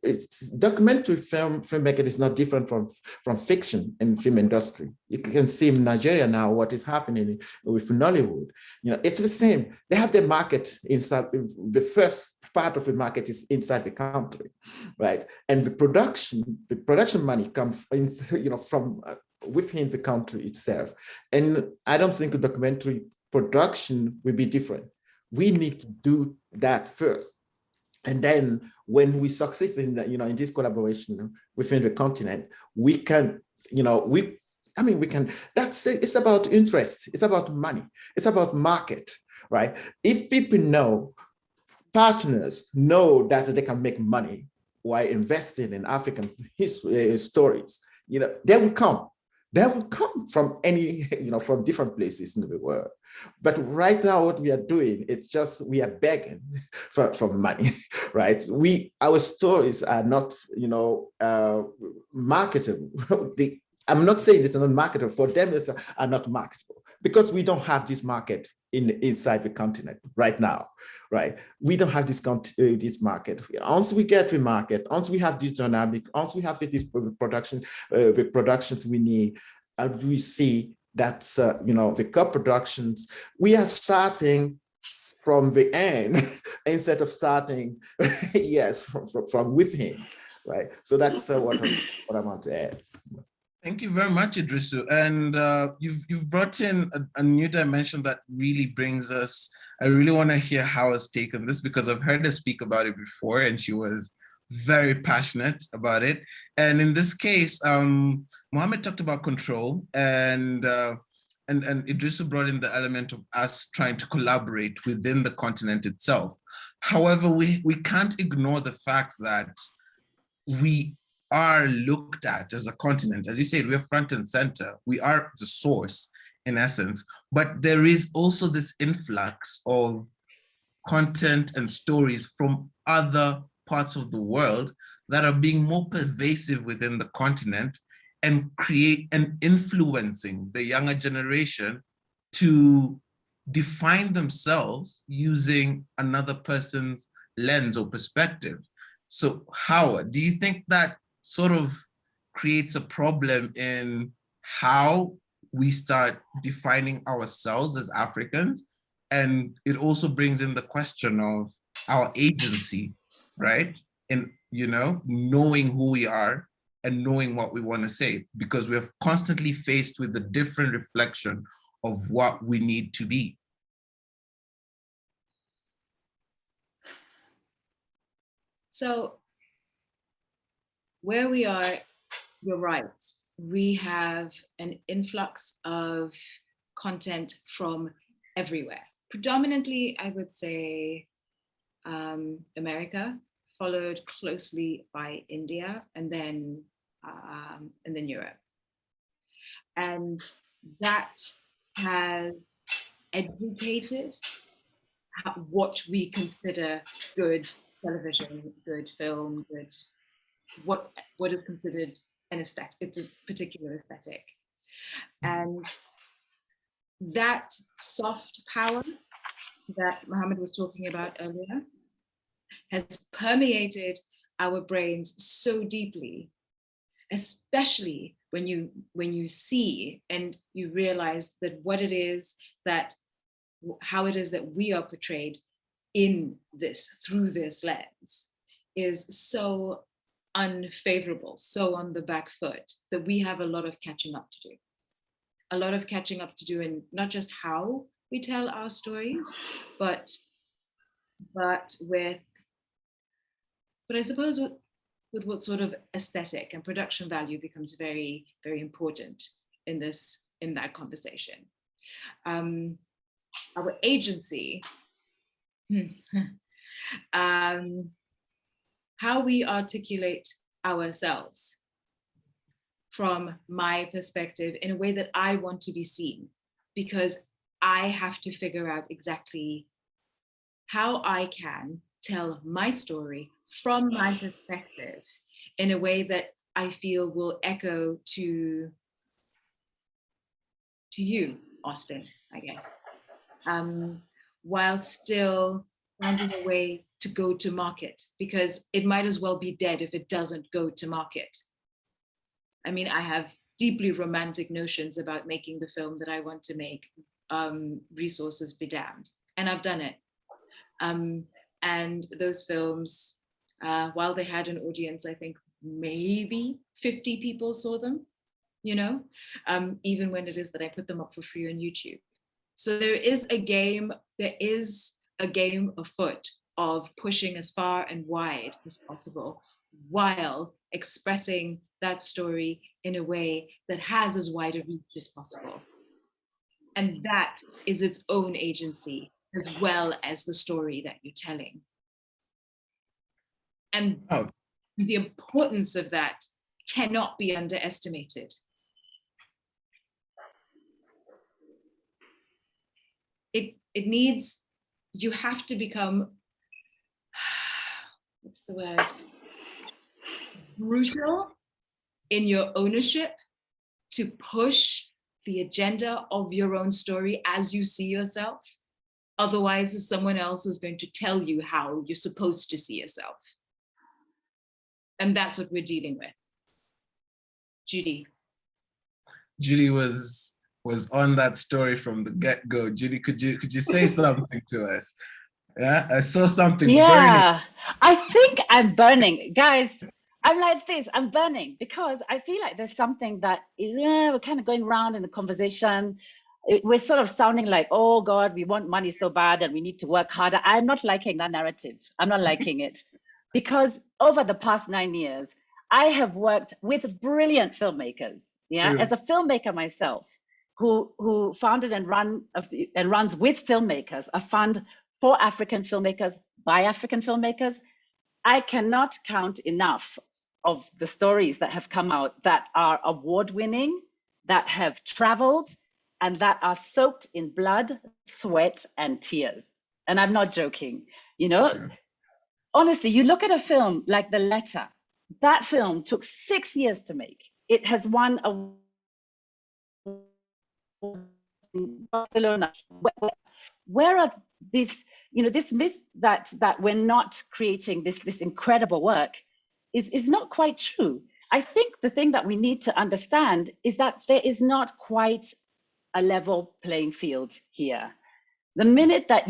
it's documentary filmmaking is not different from fiction in film industry. You can see in Nigeria now what is happening with Nollywood. It's the same. They have the market inside. The first part of the market is inside the country, right? And the production money comes, from within the country itself. And I don't think a documentary production will be different. We need to do that first. And then when we succeed in that, in this collaboration within the continent, we can, we can, it's about interest, it's about money, it's about market, right? If people partners know that they can make money while investing in African stories, they will come. They will come from from different places in the world. But right now, what we are doing, it's just, we are begging for money, right? Our stories are not, marketable. I'm not saying it's not marketable. For them, it's are not marketable because we don't have this market inside the continent right now, right? We don't have this market. Once we get the market, once we have this dynamic, once we have this production, the productions we need, we see that the co-productions, we are starting from the end instead of starting, yes, from within, right? So that's what I want to add. Thank you very much, Idrisu. And you've brought in a new dimension that really brings us, I really want to hear how has taken this, because I've heard her speak about it before and she was very passionate about it. And in this case, Mohammed talked about control, and Idrisu brought in the element of us trying to collaborate within the continent itself. However, we can't ignore the fact that we are looked at as a continent. As you said, we're front and center. We are the source in essence, but there is also this influx of content and stories from other parts of the world that are being more pervasive within the continent and create and influencing the younger generation to define themselves using another person's lens or perspective. So Howard, do you think that sort of creates a problem in how we start defining ourselves as Africans? And it also brings in the question of our agency, right? And, knowing who we are and knowing what we want to say, because we're constantly faced with a different reflection of what we need to be. So where we are, you're right. We have an influx of content from everywhere. Predominantly, I would say America, followed closely by India, and then Europe. And that has educated what we consider good television, good film, good what is considered an aesthetic. It's a particular aesthetic, and that soft power that Mohammed was talking about earlier has permeated our brains so deeply, especially when you see and you realize that how it is that we are portrayed in this, through this lens, is so unfavorable, so on the back foot, that we have a lot of catching up to do. A lot of catching up to do in not just how we tell our stories, but I suppose with what sort of aesthetic and production value becomes very, very important in that conversation. Our agency, how we articulate ourselves from my perspective in a way that I want to be seen, because I have to figure out exactly how I can tell my story from my perspective in a way that I feel will echo to you, Austin, I guess, while still finding a way to go to market, because it might as well be dead if it doesn't go to market. I mean, I have deeply romantic notions about making the film that I want to make, resources be damned, and I've done it. And those films, while they had an audience, I think maybe 50 people saw them, even when it is that I put them up for free on YouTube. So there is a game afoot of pushing as far and wide as possible, while expressing that story in a way that has as wide a reach as possible. And that is its own agency, as well as the story that you're telling. And the importance of that cannot be underestimated. It needs, you have to become, what's the word? Brutal in your ownership to push the agenda of your own story as you see yourself, Otherwise, it's someone else who's going to tell you how you're supposed to see yourself. And that's what we're dealing with. Judy. Judy was on that story from the get-go. Judy, could you say something to us? Yeah, I saw something burning. Yeah, I think I'm burning. Guys, I'm like this, I'm burning because I feel like there's something that is, we're kind of going around in the conversation. We're sort of sounding like, oh God, we want money so bad and we need to work harder. I'm not liking that narrative. I'm not liking it because over the past 9 years, I have worked with brilliant filmmakers. Yeah, as a filmmaker myself, who founded and runs with filmmakers a fund for African filmmakers by African filmmakers. I cannot count enough of the stories that have come out that are award-winning, that have traveled, and that are soaked in blood, sweat, and tears. And I'm not joking, you know? Sure. Honestly, you look at a film like The Letter, that film took 6 years to make. It has won a Barcelona. Where are these, you know, this myth that we're not creating this incredible work is not quite true. I think the thing that we need to understand is that there is not quite a level playing field here. The minute that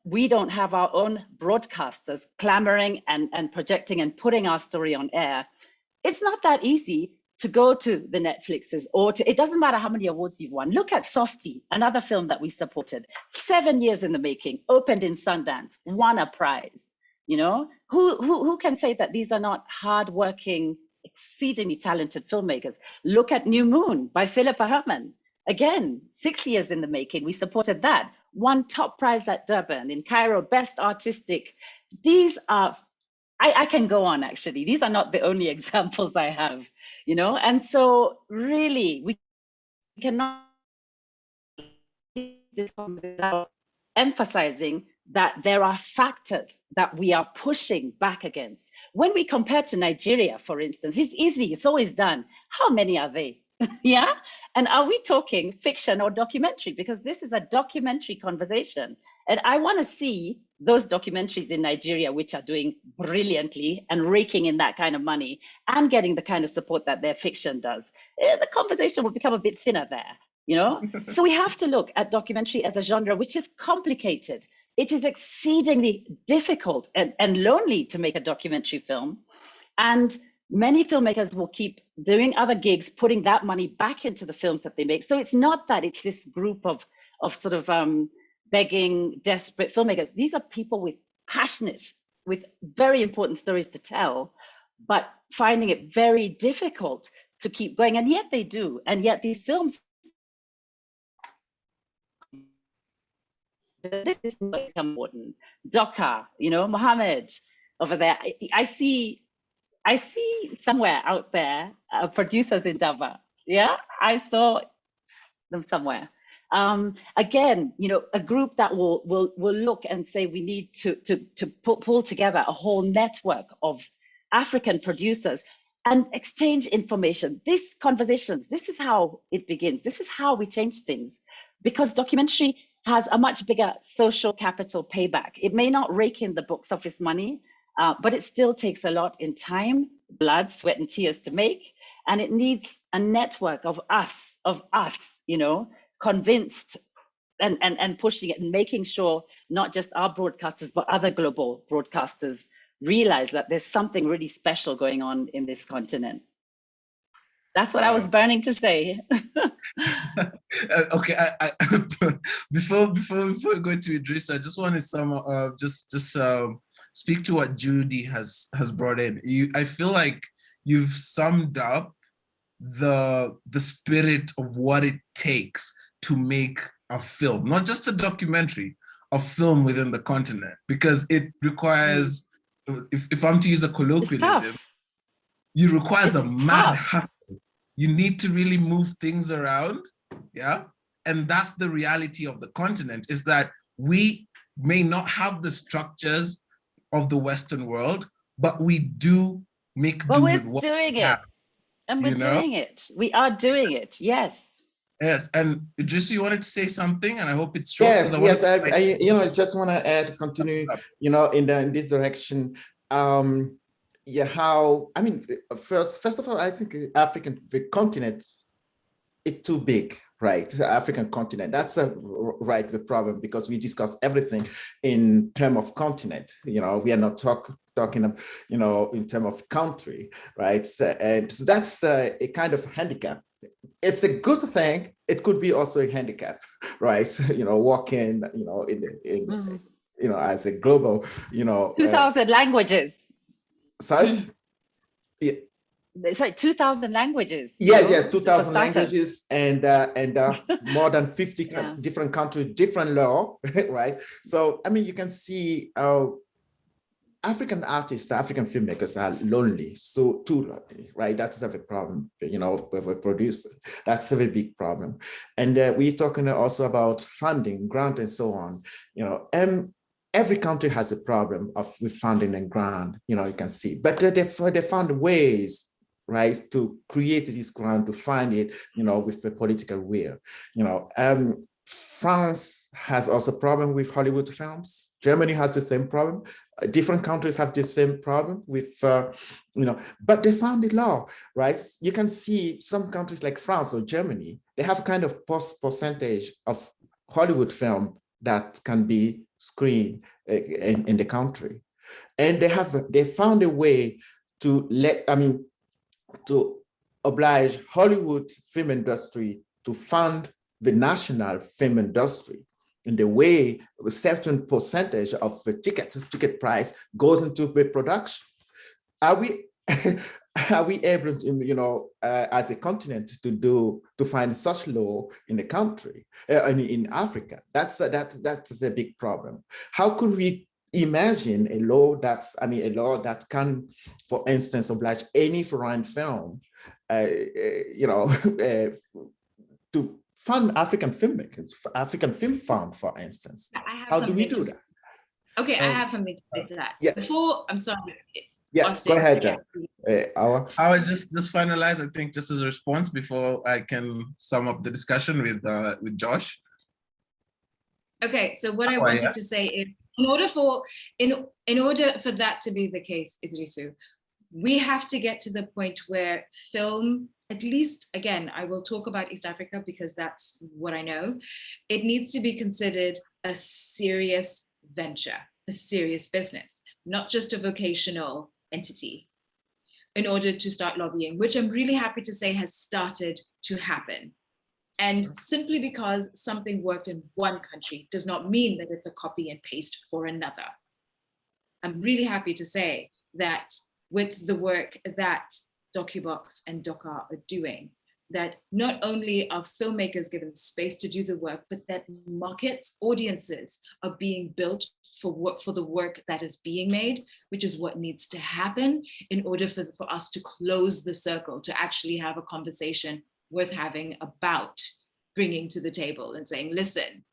we don't have our own broadcasters clamoring and projecting and putting our story on air, it's not that easy to go to the Netflixes or it doesn't matter how many awards you've won. Look at Softy, another film that we supported, 7 years in the making, opened in Sundance, won a prize. You know, who can say that these are not hardworking, exceedingly talented filmmakers? Look at New Moon by Philippa Herman. Again, 6 years in the making, we supported that. Won top prize at Durban, in Cairo, best artistic. These are, I can go on actually. These are not the only examples I have, you know? And so really, we cannot emphasizing that there are factors that we are pushing back against. When we compare to Nigeria, for instance, it's easy, it's always done. How many are they? Yeah? And are we talking fiction or documentary? Because this is a documentary conversation. And I want to see those documentaries in Nigeria, which are doing brilliantly and raking in that kind of money and getting the kind of support that their fiction does. The conversation will become a bit thinner there, you know? So we have to look at documentary as a genre, which is complicated. It is exceedingly difficult and lonely to make a documentary film. And many filmmakers will keep doing other gigs, putting that money back into the films that they make. So it's not that it's this group of sort of begging, desperate filmmakers. These are people with very important stories to tell, but finding it very difficult to keep going. And yet they do. And yet these films, this is important. Doka, you know, Mohammed over there. I see somewhere out there producers in Dava. Yeah, I saw them somewhere. Again, you know, a group that will look and say we need to pull together a whole network of African producers and exchange information. These conversations, this is how it begins. This is how we change things, because documentary has a much bigger social capital payback. It may not rake in the box office money, but it still takes a lot in time, blood, sweat, and tears to make. And it needs a network of us, you know, convinced and pushing it and making sure not just our broadcasters, but other global broadcasters realize that there's something really special going on in this continent. That's what I was burning to say. Okay, I before we go to Idris, I just want to speak to what Judy has brought in. I feel like you've summed up the spirit of what it takes to make a film, not just a documentary, a film within the continent, because it requires, if I'm to use a colloquialism, it requires a mad hustle. You need to really move things around, yeah? And that's the reality of the continent, is that we may not have the structures of the Western world, but we do make do with what we have. And we're doing it. We are doing it, yes. Yes, and just you wanted to say something, and I hope it's short. 'Cause Yes, wanted to- I just want to add, continue, in this direction. Yeah, how, I mean, first of all, I think the continent is too big, right? The African continent, that's the problem, because we discuss everything in terms of continent. We are not talking of, in terms of country, right? And so that's a kind of handicap. It's a good thing. It could be also a handicap, right? Walking, as a global, 2,000 languages. Sorry? Yeah. Sorry, 2,000 languages. Yes, for 2,000 starters. languages and more than 50 Yeah. different countries, different law, right? So, I mean, you can see African artists, African filmmakers are lonely, so too lonely, right? That's a problem, with a producer. That's a very big problem. And we're talking also about funding, grant, and so on. Every country has a problem with funding and grant, you can see. But they found ways, right, to create this grant, to find it, with the political will. France has also a problem with Hollywood films. Germany has the same problem. Different countries have the same problem with, but they found the law, right? You can see some countries like France or Germany, they have kind of percentage of Hollywood film that can be screened in the country. And they found a way to to oblige Hollywood film industry to fund the national film industry in the way a certain percentage of the ticket price goes into the production. Are we able to, as a continent, to find such law in the country, in Africa? That's a big problem. How could we imagine a law that can, for instance, oblige any foreign film, to fund African filmmakers, African film fund, for instance? How do we do that? Okay, I have something to say to that. Yeah. Before, I'm sorry. Yeah, Austin, go ahead, yeah. John. I would just finalize, I think, just as a response before I can sum up the discussion with Josh. Okay, so what I wanted to say is, in order for that to be the case, Idrisu, we have to get to the point where film, at least, again, I will talk about East Africa because that's what I know. It needs to be considered a serious venture, a serious business, not just a vocational entity, in order to start lobbying, which I'm really happy to say has started to happen. And simply because something worked in one country does not mean that it's a copy and paste for another. I'm really happy to say that with the work that DocuBox and Doka are doing, that not only are filmmakers given space to do the work, but that markets, audiences are being built for the work that is being made, which is what needs to happen in order for us to close the circle, to actually have a conversation worth having about bringing to the table and saying, listen,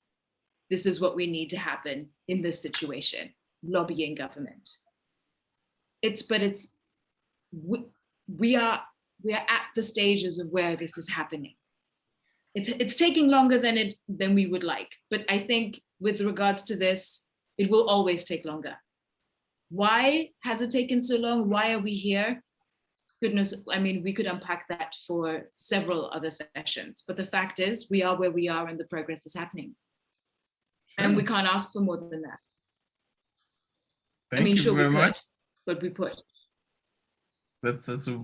this is what we need to happen in this situation, lobbying government. We are at the stages of where this is happening. It's taking longer than we would like, but I think with regards to this, it will always take longer. Why has it taken so long? Why are we here? Goodness, I mean, we could unpack that for several other sessions, but the fact is we are where we are and the progress is happening. And we can't ask for more than that. Thank you very much. But we put. That's a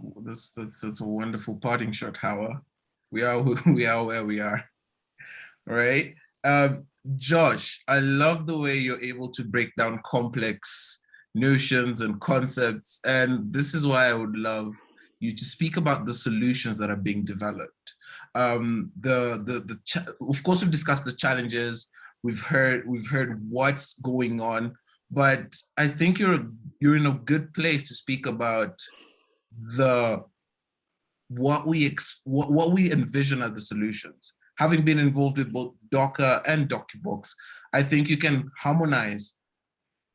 wonderful parting shot, Hawa. We are where we are. All right. Josh, I love the way you're able to break down complex notions and concepts. And this is why I would love you to speak about the solutions that are being developed. Of course, we've discussed the challenges. We've heard what's going on, but I think you're in a good place to speak about what we envision as the solutions. Having been involved with both Doka and DocuBox, I think you can harmonize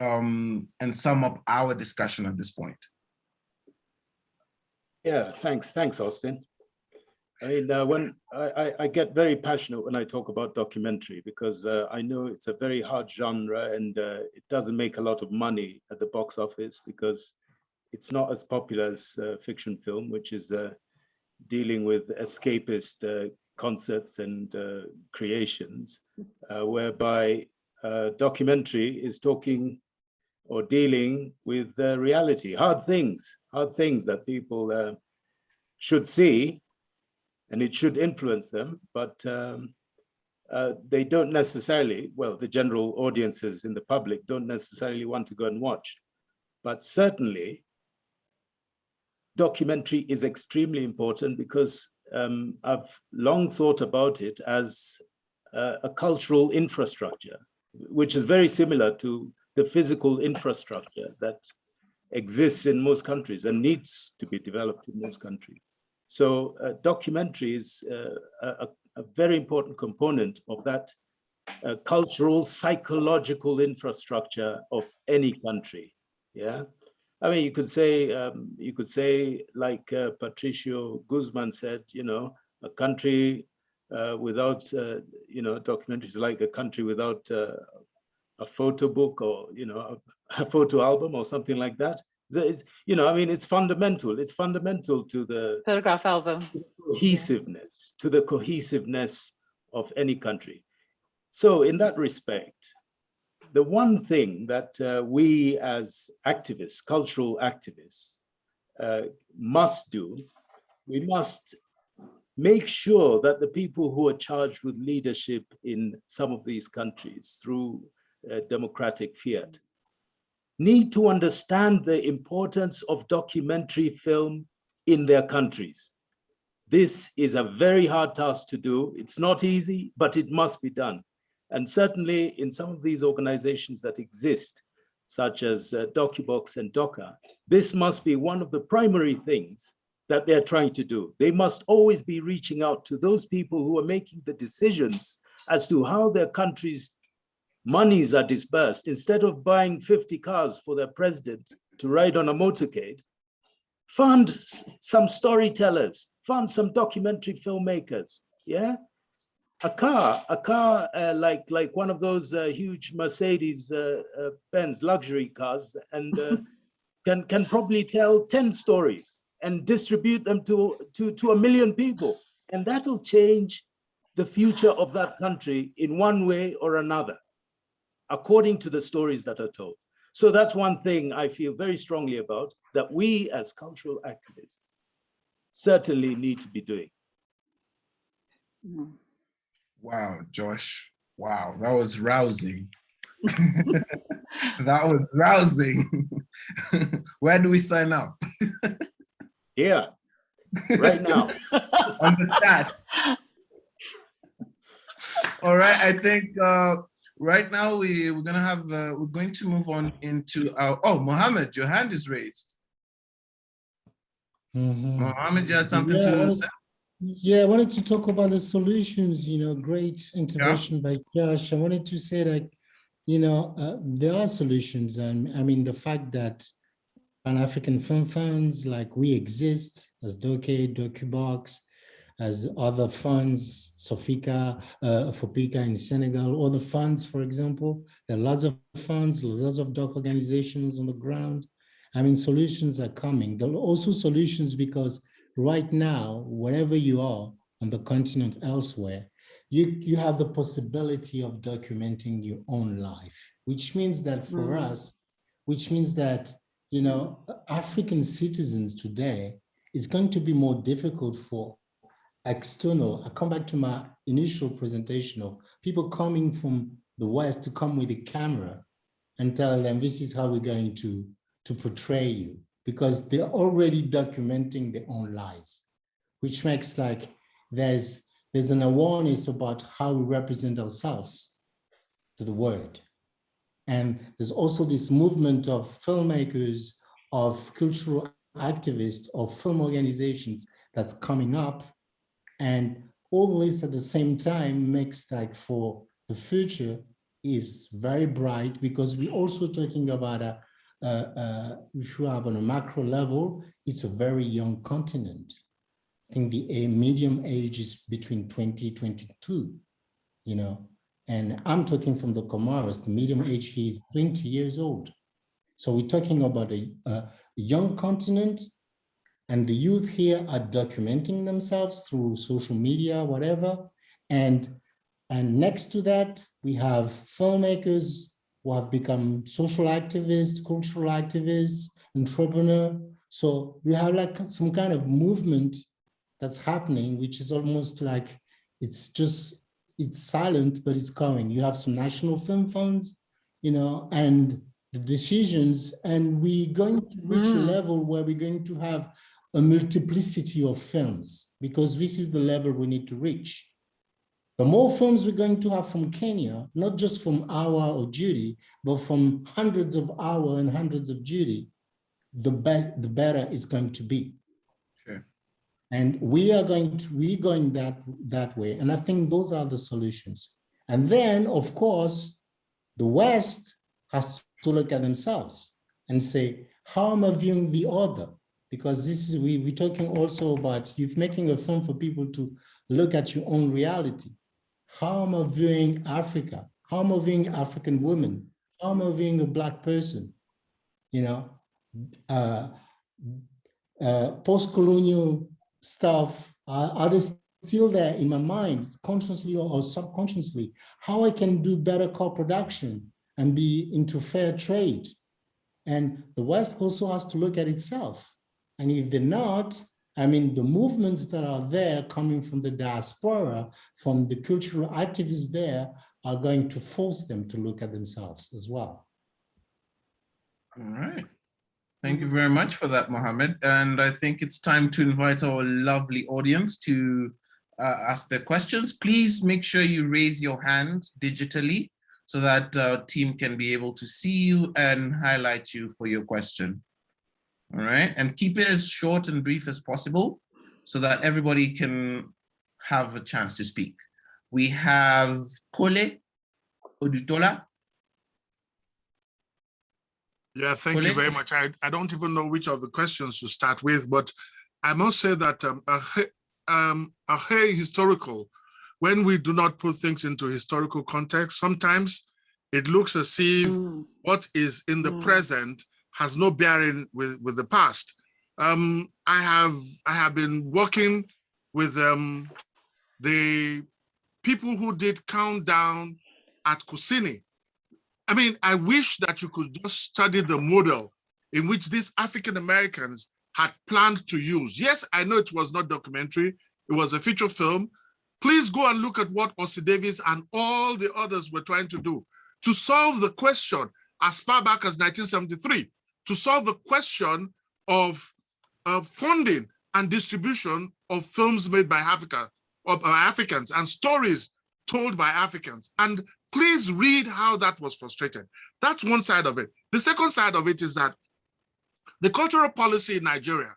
and sum up our discussion at this point. Yeah, thanks, Austin. I mean, when I get very passionate when I talk about documentary, because I know it's a very hard genre and it doesn't make a lot of money at the box office because it's not as popular as fiction film, which is dealing with escapist concepts and creations, whereby documentary is talking or dealing with reality, hard things that people should see, and it should influence them, but they don't necessarily, well, the general audiences in the public don't necessarily want to go and watch. But certainly, documentary is extremely important because I've long thought about it as a cultural infrastructure, which is very similar to the physical infrastructure that exists in most countries and needs to be developed in most countries. So documentary is a very important component of that cultural, psychological infrastructure of any country. Yeah, I mean, you could say like Patricio Guzman said, you know, a country without you know, documentary is like a country without a photo book, or you know, a photo album or something like that. So it's, you know, I mean, it's fundamental. It's fundamental to the Photograph album. Cohesiveness, to the cohesiveness of any country. So in that respect, the one thing that we as activists, cultural activists, must do, we must make sure that the people who are charged with leadership in some of these countries through democratic fiat need to understand the importance of documentary film in their countries. This is a very hard task to do. It's not easy, but it must be done. And certainly in some of these organizations that exist, such as DocuBox and DOCA, this must be one of the primary things that they're trying to do. They must always be reaching out to those people who are making the decisions as to how their countries' monies are dispersed. Instead of buying 50 cars for their president to ride on a motorcade, fund some storytellers, fund some documentary filmmakers, yeah? A car like one of those huge Mercedes Benz luxury cars, and can probably tell 10 stories and distribute them to 1 million people. And that'll change the future of that country in one way or another, according to the stories that are told. So that's one thing I feel very strongly about, that we as cultural activists certainly need to be doing. Wow, Josh. Wow, that was rousing. That was rousing. Where do we sign up? Yeah, right now. On the chat. All right, I think right now we're going to move on into our, oh, Mohammed, your hand is raised. Mohammed, you had something to say? Yeah, I wanted to talk about the solutions, you know, great intervention by Josh. I wanted to say that, you know, there are solutions. And I mean, the fact that Pan-African film funds like we exist as DOCA, DocuBox, as other funds, Sofika, Fopika in Senegal, other funds, for example, there are lots of funds, lots of DOC organizations on the ground. I mean, solutions are coming. There are also solutions because right now, wherever you are on the continent elsewhere, you have the possibility of documenting your own life, which means that for us, which means that, you know, African citizens today, it's going to be more difficult for external. I come back to my initial presentation of people coming from the West to come with a camera and tell them this is how we're going to portray you, because they're already documenting their own lives, which makes like there's an awareness about how we represent ourselves to the world. And there's also this movement of filmmakers, of cultural activists, of film organizations that's coming up. And all this at the same time makes like for the future is very bright, because we're also talking about if you have on a macro level, it's a very young continent. I think the medium age is between 20, 22, you know, and I'm talking from the Comoros, the medium age here is 20 years old. So we're talking about a young continent, and the youth here are documenting themselves through social media, whatever. And next to that, we have filmmakers who have become social activists, cultural activists, entrepreneurs. So we have like some kind of movement that's happening, which is almost like it's silent, but it's coming. You have some national film funds, you know, and the decisions, and we're going to reach a level where we're going to have a multiplicity of films, because this is the level we need to reach. The more films we're going to have from Kenya, not just from Awa or Judy, but from hundreds of Awa and hundreds of Judy, the better it's going to be. Sure. And we're going that way. And I think those are the solutions. And then, of course, the West has to look at themselves and say, how am I viewing the other? Because this is, we're talking also about you making a film for people to look at your own reality. How am I viewing Africa? How am I viewing African women? How am I viewing a Black person? You know, post-colonial stuff, are they still there in my mind, consciously or subconsciously? How I can do better co-production and be into fair trade. And the West also has to look at itself. And if they're not, I mean, the movements that are there coming from the diaspora, from the cultural activists there, are going to force them to look at themselves as well. All right. Thank you very much for that, Mohammed. And I think it's time to invite our lovely audience to ask their questions. Please make sure you raise your hand digitally so that our team can be able to see you and highlight you for your question. All right, and keep it as short and brief as possible so that everybody can have a chance to speak. We have Kole Odutola. Yeah, thank you very much. I don't even know which of the questions to start with, but I must say that historical, when we do not put things into historical context, sometimes it looks as if what is in the present has no bearing with the past. I have been working with the people who did Countdown at Kusini. I mean, I wish that you could just study the model in which these African Americans had planned to use. Yes, I know it was not documentary, it was a feature film. Please go and look at what Ossie Davis and all the others were trying to do to solve the question as far back as 1973, to solve the question of funding and distribution of films made by Africans and stories told by Africans. And please read how that was frustrated. That's one side of it. The second side of it is that the cultural policy in Nigeria,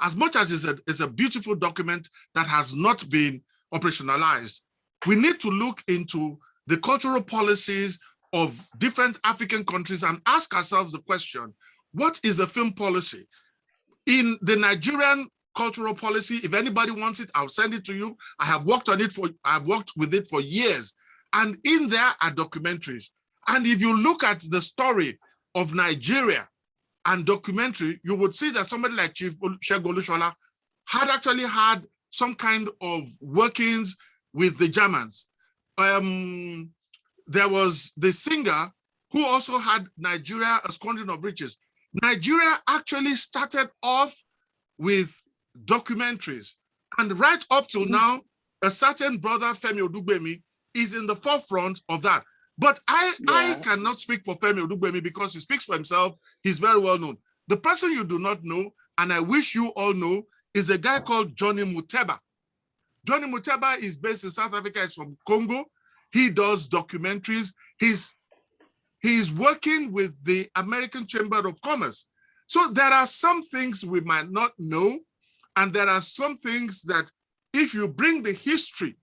as much as it's a beautiful document that has not been operationalized, we need to look into the cultural policies of different African countries and ask ourselves the question, what is the film policy? In the Nigerian cultural policy, if anybody wants it, I'll send it to you. I've worked with it for years. And in there are documentaries. And if you look at the story of Nigeria and documentary, you would see that somebody like Chief Segun Olushola had actually had some kind of workings with the Germans. There was the singer who also had Nigeria, A Squandering of Riches. Nigeria actually started off with documentaries. And right up till now, a certain brother, Femi Odugbemi, is in the forefront of that. But I cannot speak for Femi Odugbemi because he speaks for himself. He's very well known. The person you do not know, and I wish you all know, is a guy called Johnny Muteba. Johnny Muteba is based in South Africa. He's from Congo. He does documentaries. He's working with the American Chamber of Commerce. So there are some things we might not know, and there are some things that if you bring the history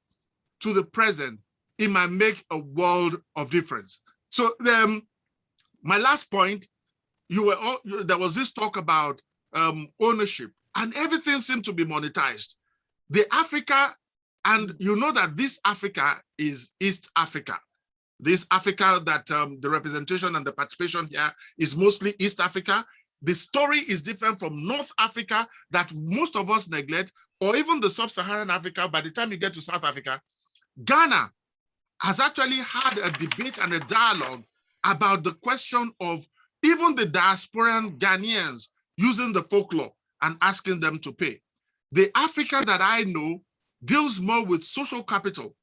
to the present, it might make a world of difference. So my last point, there was this talk about ownership, and everything seemed to be monetized. the Africa, and you know that this Africa is East Africa. This Africa that the representation and the participation here is mostly East Africa. The story is different from North Africa that most of us neglect, or even the Sub-Saharan Africa. By the time you get to South Africa, Ghana has actually had a debate and a dialogue about the question of even the diasporan Ghanaians using the folklore and asking them to pay. The Africa that I know deals more with social capital.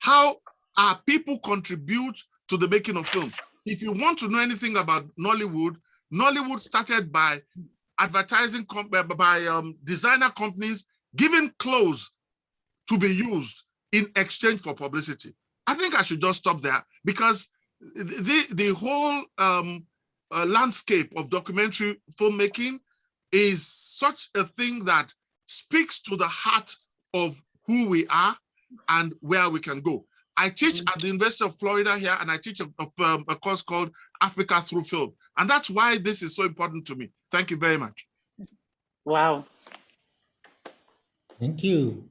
How our people contribute to the making of film. If you want to know anything about Nollywood, Nollywood started by advertising, by designer companies giving clothes to be used in exchange for publicity. I think I should just stop there, because the whole landscape of documentary filmmaking is such a thing that speaks to the heart of who we are and where we can go. I teach at the University of Florida here, and I teach a course called Africa Through Film. And that's why this is so important to me. Thank you very much. Wow. Thank you.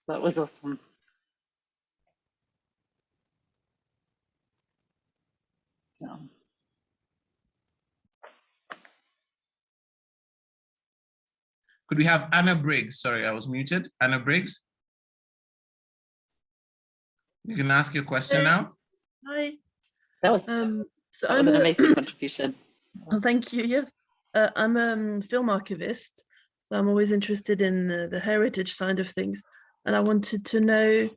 That was awesome. Yeah. Could we have Anna Briggs? Sorry, I was muted. Anna Briggs. You can ask your question now. Hi. That was So that I'm was an a, amazing contribution. oh, thank you. Yes, I'm a film archivist, so I'm always interested in the heritage side of things, and I wanted to know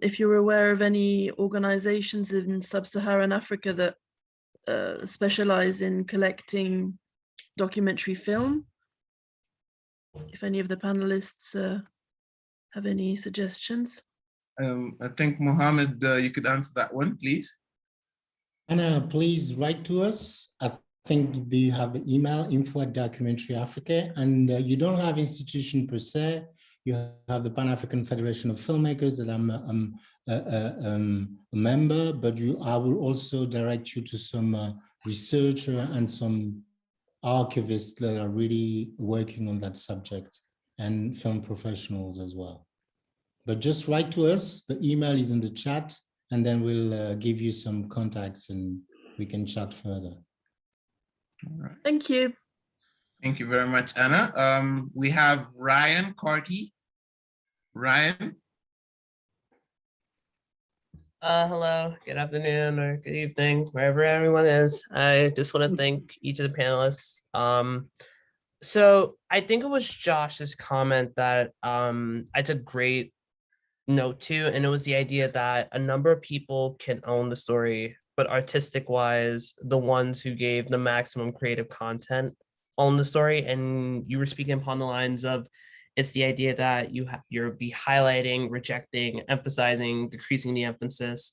if you're aware of any organizations in sub-Saharan Africa that specialize in collecting documentary film. If any of the panelists have any suggestions. I think Mohammed, you could answer that one, please. Anna, please write to us. I think you have the email info@Documentary Africa, and you don't have institution per se. You have the Pan-African Federation of Filmmakers that I'm a member, but I will also direct you to some researcher and some archivists that are really working on that subject, and film professionals as well. But just write to us. The email is in the chat, and then we'll give you some contacts and we can chat further. All right. Thank you. Thank you very much, Anna. We have Ryan Carty. Ryan. Hello, good afternoon or good evening, wherever everyone is. I just want to thank each of the panelists. So I think it was Josh's comment that I took great note to, and it was the idea that a number of people can own the story, but artistic wise, the ones who gave the maximum creative content own the story. And you were speaking upon the lines of, it's the idea that you're be highlighting, rejecting, emphasizing, decreasing the emphasis.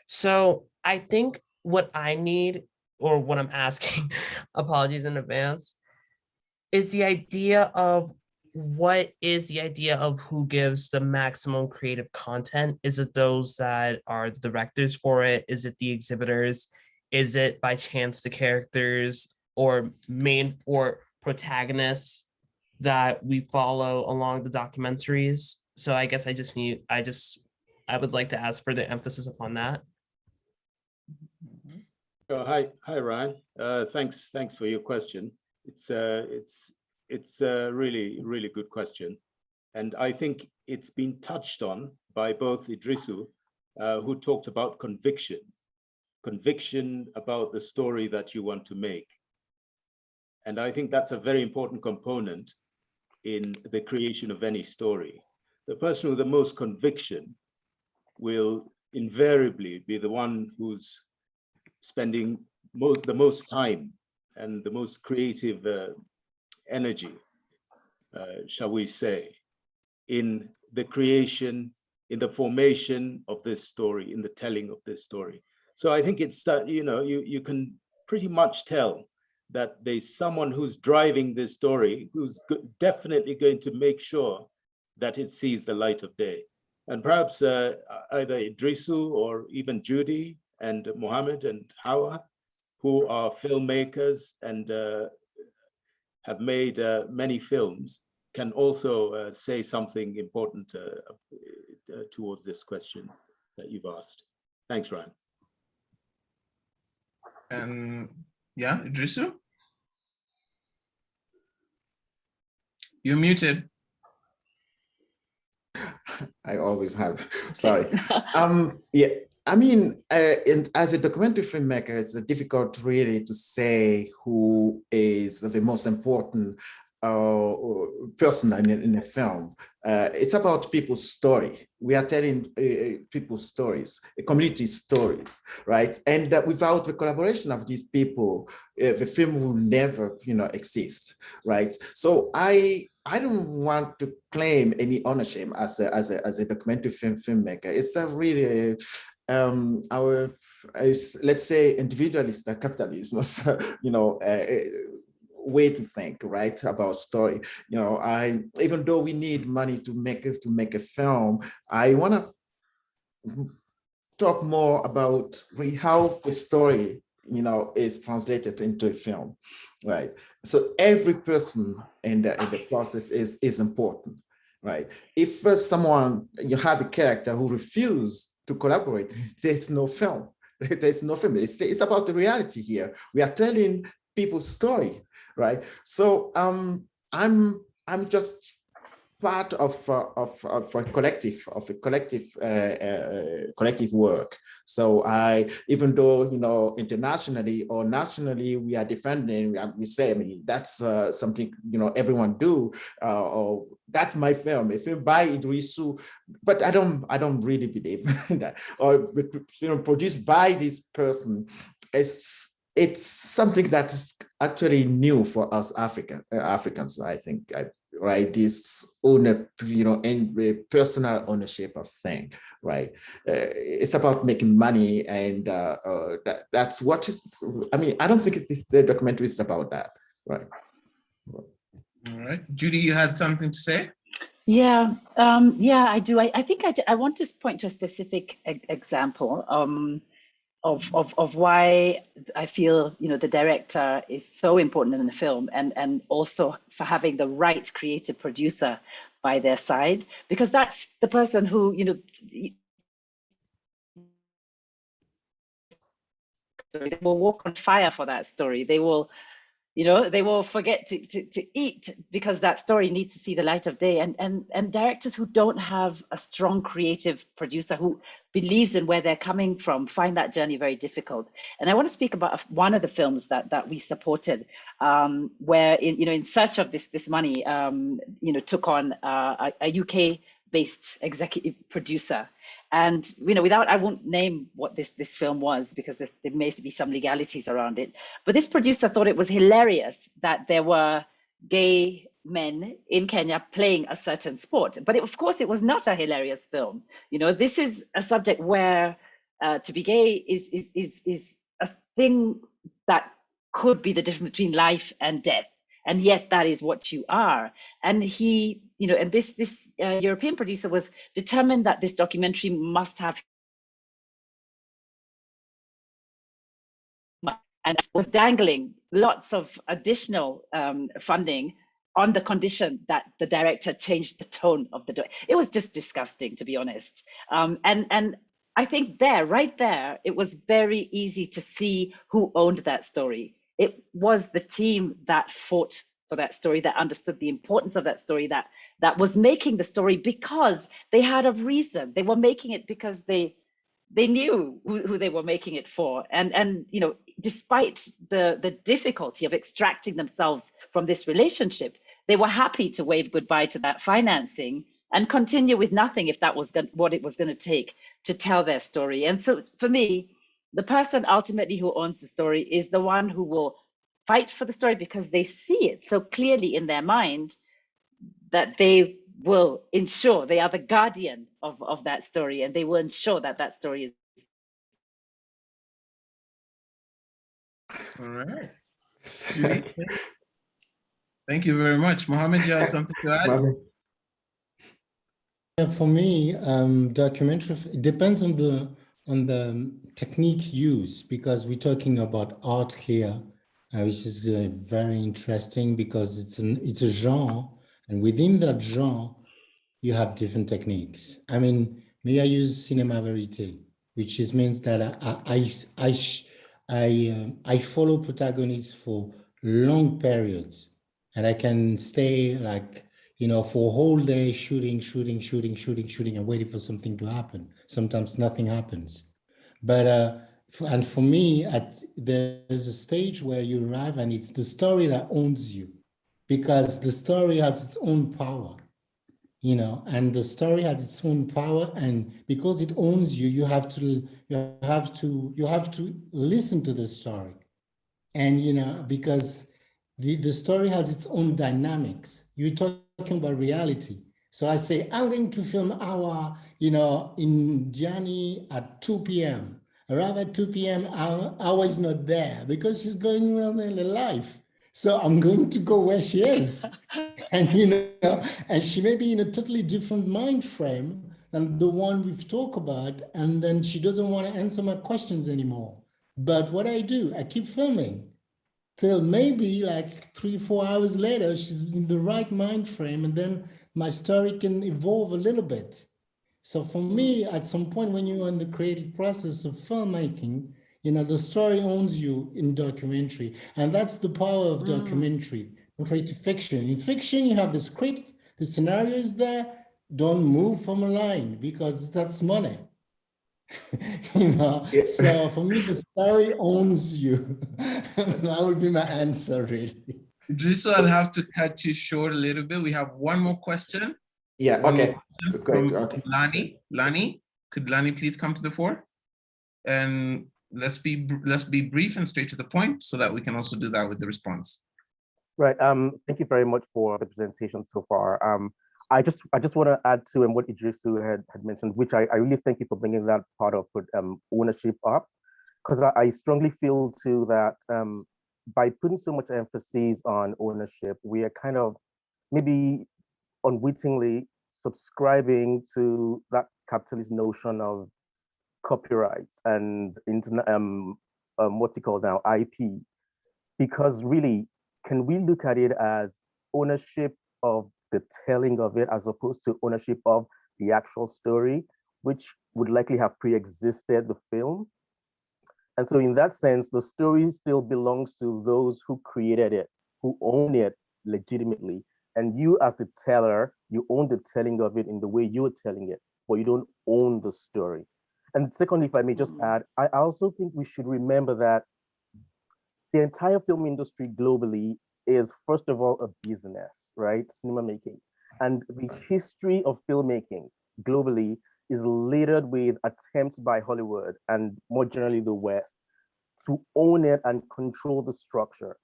So I think what I need, or what I'm asking, apologies in advance, is the idea of what is the idea of who gives the maximum creative content? Is it those that are the directors for it? Is it the exhibitors? Is it by chance the characters or main or protagonists that we follow along the documentaries? So I guess I would like to ask for the emphasis upon that. Oh, hi, Ryan. Thanks for your question. It's a really good question. And I think it's been touched on by both Idrisu, who talked about conviction about the story that you want to make. And I think that's a very important component in the creation of any story. The person with the most conviction will invariably be the one who's spending the most time and the most creative energy, shall we say, in the creation, in the formation of this story, in the telling of this story. So I think it's that, you can pretty much tell that there's someone who's driving this story, who's definitely going to make sure that it sees the light of day. And perhaps either Idrisu or even Judy and Mohammed and Hawa, who are filmmakers and have made many films, can also say something important towards this question that you've asked. Thanks, Ryan. And yeah, Idrisu? You're muted. I always have. Sorry. Yeah. I mean, as a documentary filmmaker, it's difficult really to say who is the most important person in a film. It's about people's story. We are telling people's stories, community stories, right? And without the collaboration of these people, the film will never, exist, right? So I don't want to claim any ownership as a documentary filmmaker. It's really let's say individualist capitalism, way to think, right, about story. Even though we need money to make a film, I want to talk more about how the story, is translated into a film, right? So every person in the process is important, right? If someone, you have a character who refuses to collaborate, there's no film. There's no film. It's about the reality here. We are telling people's story, right? So I'm just part of a collective work. So even though internationally or nationally we are defending, we say, I mean, that's something everyone do, or that's my film, a film by Idrisu, but I don't really believe that, or film produced by this person. It's something that's actually new for us Africans, I think, right? This owner, and personal ownership of thing, right? It's about making money, and that's what I mean, I don't think the documentary is about that, right? All right, Judy, you had something to say? Yeah, I do. I think I want to point to a specific example of why I feel the director is so important in the film, and also for having the right creative producer by their side, because that's the person who they will walk on fire for that story. They will they will forget to eat because that story needs to see the light of day. And directors who don't have a strong creative producer who believes in where they're coming from find that journey very difficult. And I want to speak about one of the films that we supported, where in search of this money, took on a UK-based executive producer. And I won't name what this film was, because there may be some legalities around it. But this producer thought it was hilarious that there were gay men in Kenya playing a certain sport. But of course, it was not a hilarious film. This is a subject where to be gay is a thing that could be the difference between life and death. And yet that is what you are. And he, and this European producer was determined that this documentary must have, and was dangling lots of additional funding on the condition that the director changed the tone of the it was just disgusting, to be honest. And I think right there, it was very easy to see who owned that story. It was the team that fought for that story, that understood the importance of that story, that was making the story because they had a reason. They were making it because they knew who they were making it for. And despite the difficulty of extracting themselves from this relationship, they were happy to wave goodbye to that financing and continue with nothing if that was what it was going to take to tell their story. And so for me, the person ultimately who owns the story is the one who will fight for the story, because they see it so clearly in their mind that they will ensure they are the guardian of that story, and they will ensure that story is. All right. Thank you very much. Mohammed, you have something to add? Yeah, for me, documentary, it depends on the technique used, because we're talking about art here, which is very interesting, because it's a genre, And within that genre, you have different techniques. I mean, may I use cinema verite, which is means that I follow protagonists for long periods, and I can stay like, you know, for a whole day shooting, and waiting for something to happen. Sometimes nothing happens. But and for me, there's a stage where you arrive and it's the story that owns you, because the story has its own power, you know, and the story has its own power, and because it owns you, you have to listen to the story, and you know, because the story has its own dynamics. You're talking about reality. So I say, I'm going to film Awa, you know, in Diani at 2 p.m. Around at 2 p.m., Awa is not there because she's going on in her life. So I'm going to go where she is. And, you know, and she may be in a totally different mind frame than the one we've talked about. And then she doesn't want to answer my questions anymore. But what I do, I keep filming till maybe like 3-4 hours later, she's in the right mind frame, and then my story can evolve a little bit. So for me, at some point when you're in the creative process of filmmaking, you know, the story owns you in documentary. And that's the power of documentary compared to fiction. In fiction, you have the script, the scenario is there, don't move from a line because that's money. You know, so for me, the story owns you. That would be my answer, really. Idrissa, I'll have to cut you short a little bit. We have one more question. Yeah, okay. Great, From okay. Lani. Lani, could Lani please come to the fore? And let's be brief and straight to the point so that we can also do that with the response. Right. Thank you very much for the presentation so far. I just want to add to what Idrissa had mentioned, which I really thank you for bringing that part of ownership up, because I strongly feel too that by putting so much emphasis on ownership, we are kind of maybe unwittingly subscribing to that capitalist notion of copyrights and what's it called now, IP, because really, can we look at it as ownership of the telling of it as opposed to ownership of the actual story, which would likely have pre-existed the film? And so in that sense, the story still belongs to those who created it, who own it legitimately. And you as the teller, you own the telling of it in the way you're telling it, but you don't own the story. And secondly, if I may just add, I also think we should remember that the entire film industry globally is, first of all, a business, right? Cinema making. And the history of filmmaking globally is littered with attempts by Hollywood and more generally the West to own it and control the structure.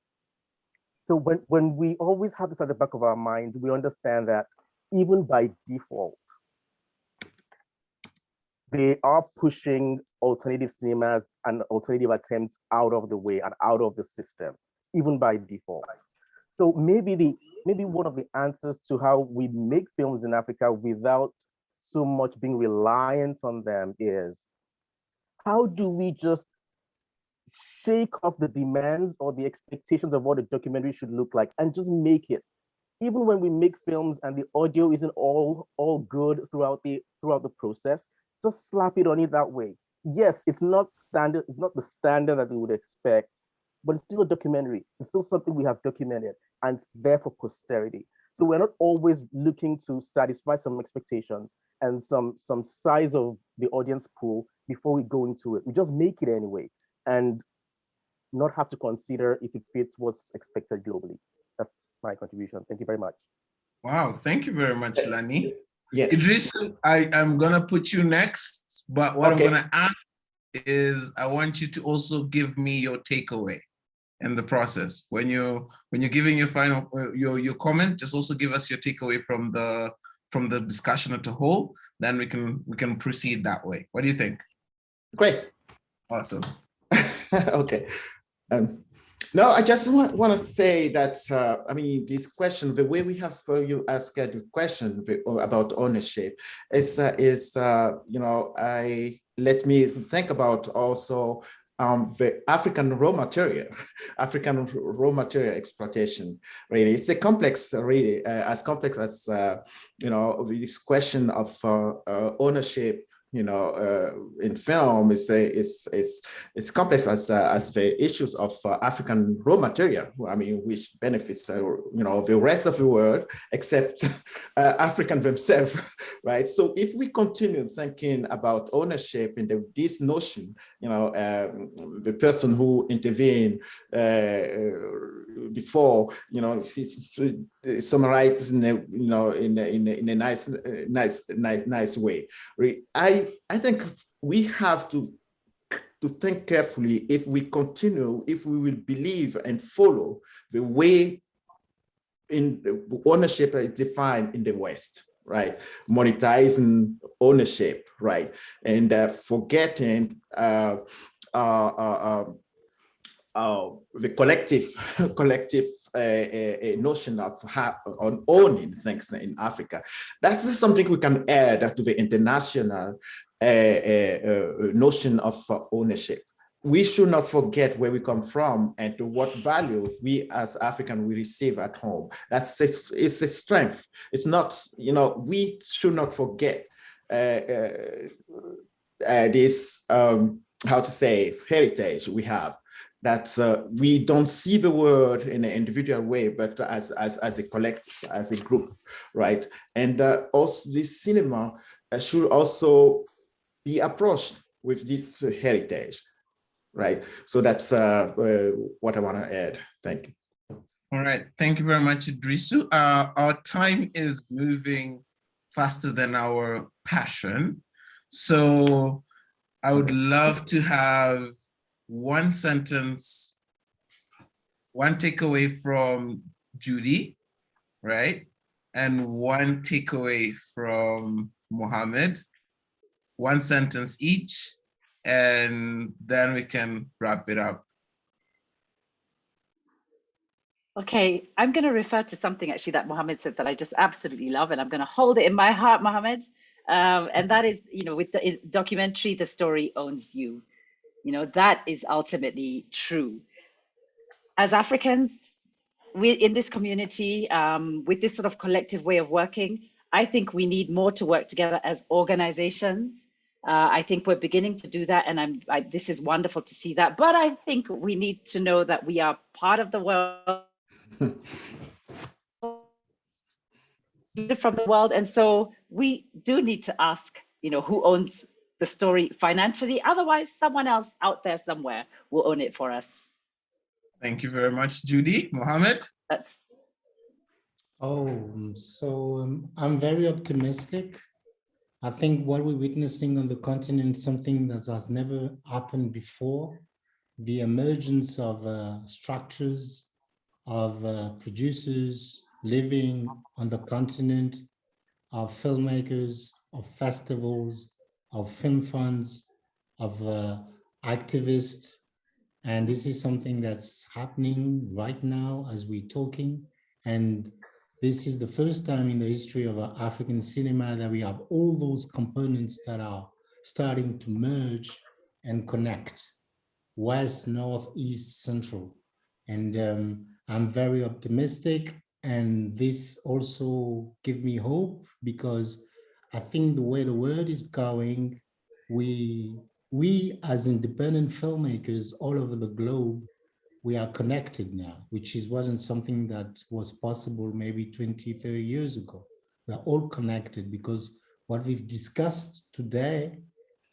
So when we always have this at the back of our minds, we understand that even by default, they are pushing alternative cinemas and alternative attempts out of the way and out of the system, even by default. So maybe one of the answers to how we make films in Africa without so much being reliant on them is, how do we just shake off the demands or the expectations of what a documentary should look like and just make it? Even when we make films and the audio isn't all good throughout the process, just slap it on it that way. Yes, it's not standard, it's not the standard that we would expect, but it's still a documentary. It's still something we have documented and it's there for posterity. So we're not always looking to satisfy some expectations and some size of the audience pool before we go into it. We just make it anyway and not have to consider if it fits what's expected globally. That's my contribution. Thank you very much. Wow, thank you very much, Lani. Yeah. Idrissa, I'm gonna put you next, but what I'm gonna ask is I want you to also give me your takeaway in the process. When you're giving your final your comment, just also give us your takeaway from the discussion as a whole. Then we can proceed that way. What do you think? Great. Awesome. Okay. No, I just want to say that, I mean, this question, the way we have you ask the question about ownership is you know, let me think about also the African raw material, African raw material exploitation. Really, it's a complex, really, as complex as this question of ownership. In film, it's complex as the issues of African raw material. I mean, which benefits the rest of the world except African themselves, right? So if we continue thinking about ownership in this notion, the person who intervened before, summarized in a nice way. I think we have to think carefully if we continue, if we will believe and follow the way in the ownership is defined in the West, right? Monetizing ownership, right? And forgetting the collective notion of on owning things in Africa. That's something we can add to the international notion of ownership. We should not forget where we come from and to what value we as African we receive at home. It's a strength. It's not, we should not forget this, how to say, heritage we have. That we don't see the world in an individual way, but as a collective, as a group, right? And also this cinema should also be approached with this heritage, right? So that's what I want to add. Thank you. All right, thank you very much, Idrisu. Our time is moving faster than our passion. So I would love to have one sentence, one takeaway from Judy, right? And one takeaway from Mohammed, one sentence each, and then we can wrap it up. Okay, I'm going to refer to something actually that Mohammed said that I just absolutely love, and I'm going to hold it in my heart, Mohammed. And that is, with the documentary, The Story Owns You. That is ultimately true. As Africans, we in this community, with this sort of collective way of working, I think we need more to work together as organizations. I think we're beginning to do that, and this is wonderful to see that. But I think we need to know that we are part of the world, from the world, and so we do need to ask, who owns the story financially. Otherwise, someone else out there somewhere will own it for us. Thank you very much, Judy. Mohammed? I'm very optimistic. I think what we're witnessing on the continent is something that has never happened before. The emergence of structures of producers living on the continent, of filmmakers, of festivals, of film funds, of activists. And this is something that's happening right now as we're talking. And this is the first time in the history of African cinema that we have all those components that are starting to merge and connect, West, North, East, Central. And I'm very optimistic. And this also gives me hope, because I think the way the world is going, we as independent filmmakers all over the globe, we are connected now, which wasn't something that was possible maybe 20, 30 years ago. We are all connected because what we've discussed today,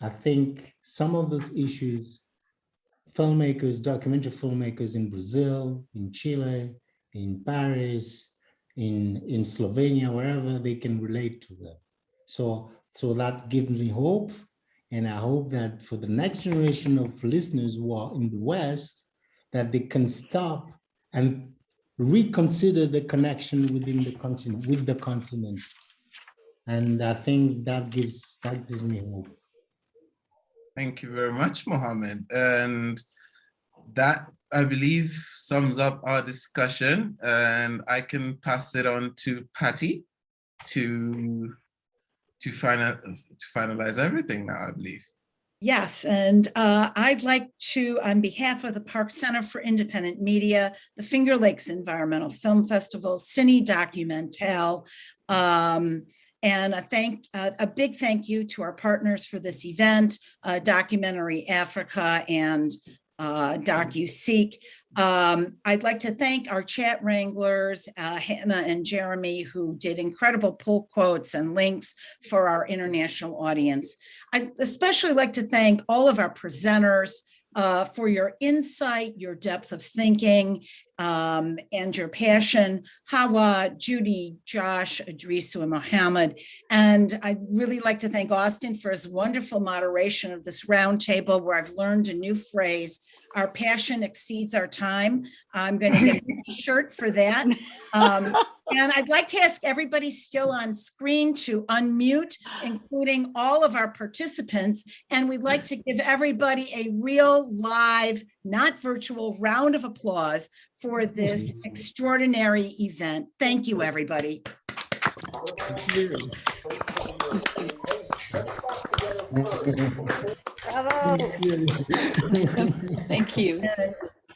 I think some of those issues, filmmakers, documentary filmmakers in Brazil, in Chile, in Paris, in Slovenia, wherever, they can relate to them. So that gives me hope. And I hope that for the next generation of listeners who are in the West, that they can stop and reconsider the connection within the continent, with the continent. And I think that gives me hope. Thank you very much, Mohammed. And that, I believe, sums up our discussion. And I can pass it on to Patty to finalize everything now, I believe. Yes, and I'd like to, on behalf of the Park Center for Independent Media, the Finger Lakes Environmental Film Festival, Cine Documental, and a big thank you to our partners for this event, Documentary Africa and DocuSeek. I'd like to thank our chat wranglers, Hannah and Jeremy, who did incredible pull quotes and links for our international audience. I'd especially like to thank all of our presenters for your insight, your depth of thinking, and your passion. Hawa, Judy, Josh, Idrisu, and Mohammed. And I'd really like to thank Austin for his wonderful moderation of this roundtable, where I've learned a new phrase: our passion exceeds our time. I'm going to get a shirt for that. And I'd like to ask everybody still on screen to unmute, including all of our participants. And we'd like to give everybody a real live, not virtual, round of applause for this extraordinary event. Thank you, everybody. Thank you.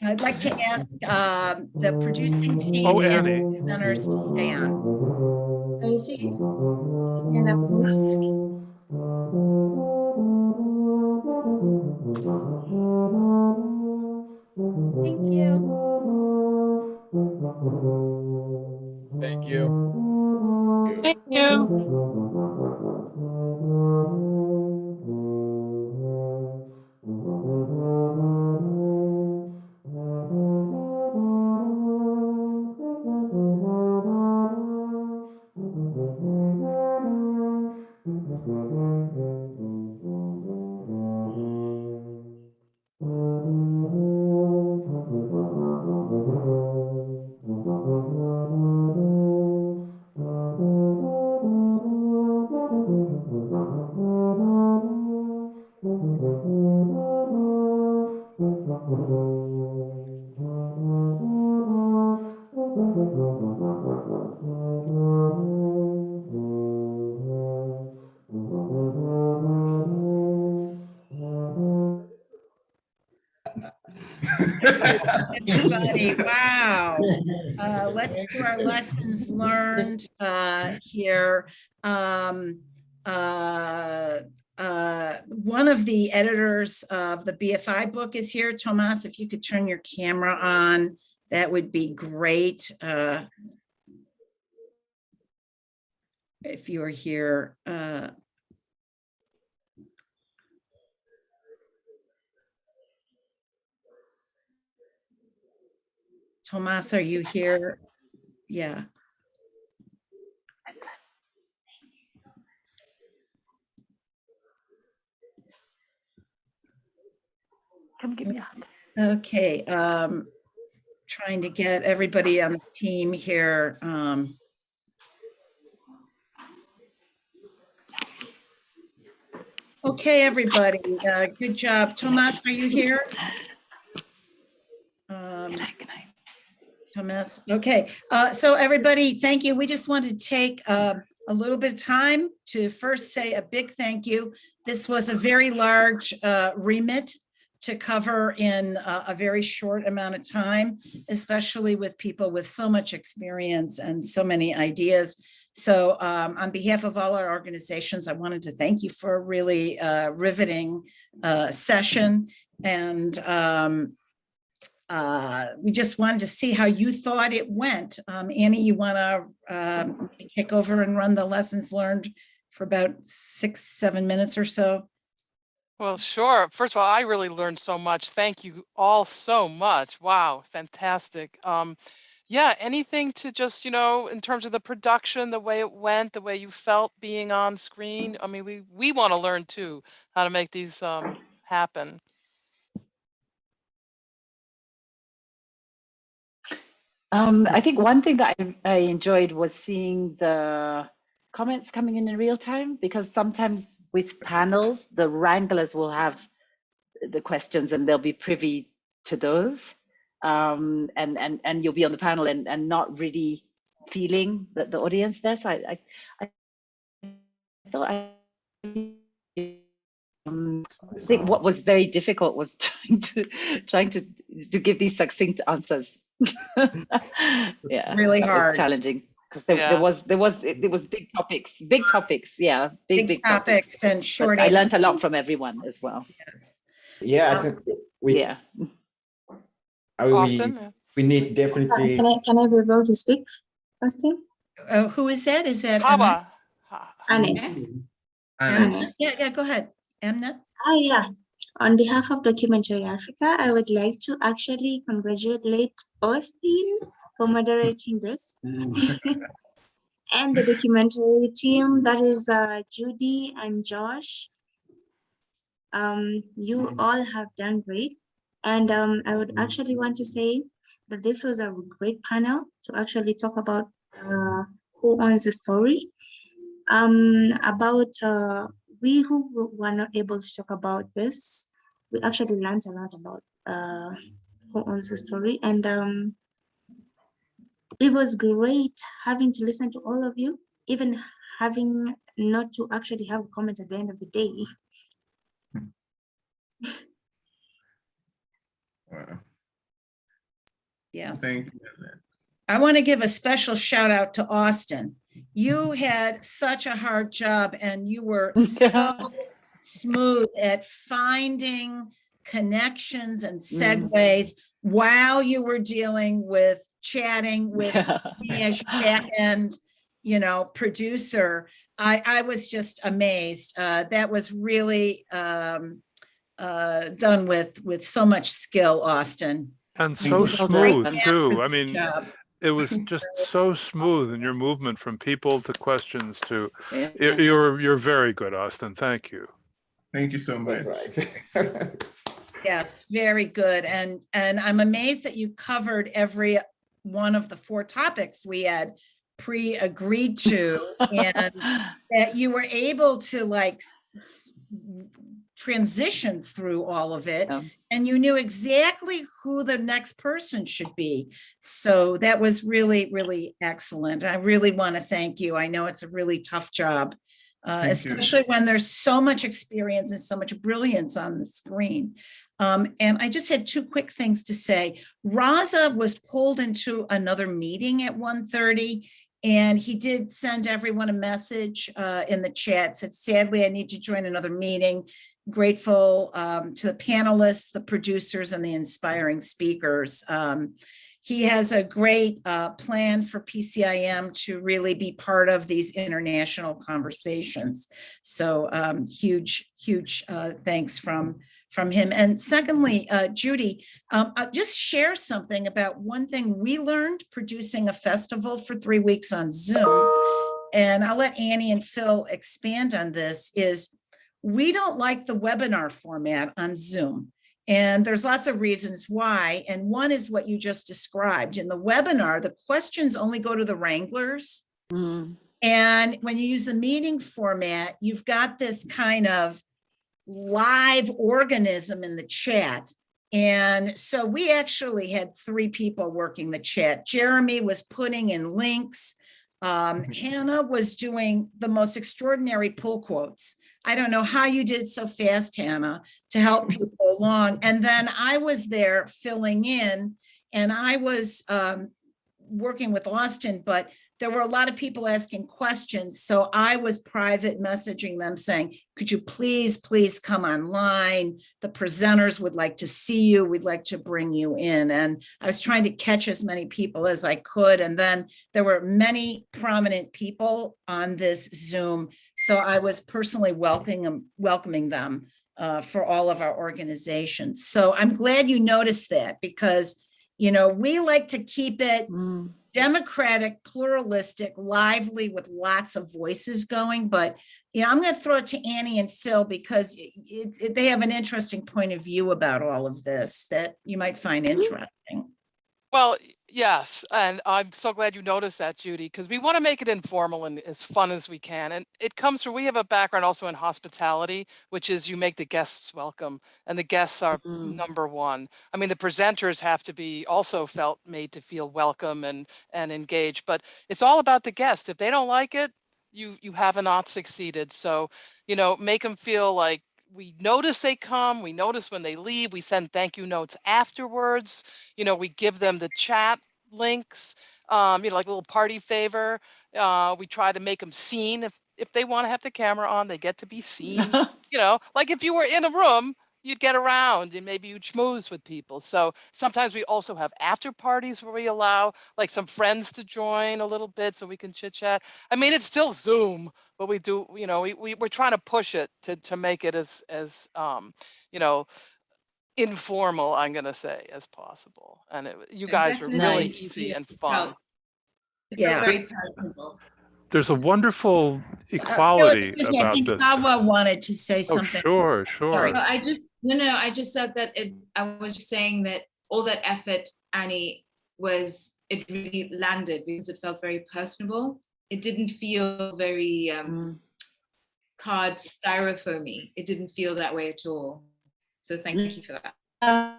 I'd like to ask the producing team Oh, and Annie. presenters to stay on. Daisy, hand up, please. Thank you. Thank you. Thank you. Everybody, wow. Let's do our lessons learned here. One of the editors of the BFI book is here. Tomas, if you could turn your camera on, that would be great. If you are here. Tomas, are you here? Yeah. Come give me a hug. Okay. Trying to get everybody on the team here. Okay, everybody. Good job. Tomas, are you here? Good night. Thomas. Okay, so everybody, thank you. We just want to take a little bit of time to first say a big thank you. This was a very large remit to cover in a very short amount of time, especially with people with so much experience and so many ideas. So on behalf of all our organizations, I wanted to thank you for a really riveting session. And we just wanted to see how you thought it went. Annie, you want to take over and run the lessons learned for about 6-7 minutes or so? Well, sure. First of all, I really learned so much. Thank you all so much. Wow, fantastic. Yeah, anything to just, in terms of the production, the way it went, the way you felt being on screen. I mean, we want to learn too how to make these happen. I think one thing that I enjoyed was seeing the comments coming in real time, because sometimes with panels, the wranglers will have the questions and they'll be privy to those. And you'll be on the panel and not really feeling the audience there. So I thought I think what was very difficult was trying to give these succinct answers. Yeah, Really that was hard. challenging because there Yeah. was big topics, yeah, big topics. and But short I learned a lot answers. from everyone as well. Yeah, I think Yeah. Austin? we need definitely. Can I be able to speak, Austin? Who is that? Is that Hawa. Annette. Annette? Yeah, go ahead. Amnet? Yeah. On behalf of Documentary Africa, I would like to actually congratulate Austin for moderating this. And the documentary team, that is Judy and Josh. You all have done great. And I would actually want to say that this was a great panel to actually talk about who owns the story. About we who were not able to talk about this, we actually learned a lot about who owns the story. And it was great having to listen to all of you, even having not to actually have a comment at the end of the day. Wow. Yes. Thank you. I want to give a special shout out to Austin. You had such a hard job and you were so smooth at finding connections and segues while you were dealing with chatting with me as your back end, producer. I was just amazed. That was really done with so much skill, Austin. And so smooth too. I mean, job. it was just so smooth in your movement from people to questions to. You're very good, Austin. Thank you. Thank you so much. Yes, very good. And I'm amazed that you covered every one of the 4 topics we had pre-agreed to, and that you were able to transition through all of it, and you knew exactly who the next person should be. So that was really, really excellent. I really want to thank you. I know it's a really tough job, especially when there's so much experience and so much brilliance on the screen. And I just had 2 quick things to say. Raza was pulled into another meeting at 1:30, and he did send everyone a message in the chat, said, sadly, I need to join another meeting. Grateful to the panelists, the producers, and the inspiring speakers. He has a great plan for PCIM to really be part of these international conversations. So huge thanks from him. And secondly, Judy, I'll just share something about one thing we learned producing a festival for 3 weeks on Zoom. And I'll let Annie and Phil expand on this, is we don't like the webinar format on Zoom. And there's lots of reasons why. And one is what you just described. In the webinar, the questions only go to the wranglers. And when you use a meeting format, you've got this kind of live organism in the chat. And so we actually had 3 people working the chat. Jeremy was putting in links. Hannah was doing the most extraordinary pull quotes. I don't know how you did so fast, Hannah, to help people along. And then I was there filling in, and I was working with Austin, but there were a lot of people asking questions. So I was private messaging them saying, could you please come online? The presenters would like to see you. We'd like to bring you in. And I was trying to catch as many people as I could. And then there were many prominent people on this Zoom. So I was personally welcoming them for all of our organizations. So I'm glad you noticed that, because, we like to keep it democratic, pluralistic, lively, with lots of voices going. But I'm going to throw it to Annie and Phil, because they have an interesting point of view about all of this that you might find interesting. Well, yes, and I'm so glad you noticed that, Judy, because we want to make it informal and as fun as we can. And it comes from, we have a background also in hospitality, which is you make the guests welcome, and the guests are number one. I mean, the presenters have to be also made to feel welcome and engaged, but it's all about the guests. If they don't like it, you have not succeeded. So, make them feel like we notice they come, we notice when they leave, we send thank you notes afterwards. You know, we give them the chat links, you know, like a little party favor. We try to make them seen. If they want to have the camera on, they get to be seen. You know, like if you were in a room, you'd get around and maybe you'd schmooze with people. So sometimes we also have after parties where we allow like some friends to join a little bit so we can chit chat. I mean, it's still Zoom, but we do, you know, we're trying to push it to make it as you know, informal, I'm gonna say, as possible. And you guys were really Nice. easy and fun. Yeah. Very personable. There's a wonderful Phil, equality excuse me, I about think this. Hawa wanted to say Oh, something. sure, Sorry. sure. No, I just said that I was just saying that all that effort, Annie, it really landed because it felt very personable. It didn't feel very card styrofoamy. It didn't feel that way at all. So thank you for that.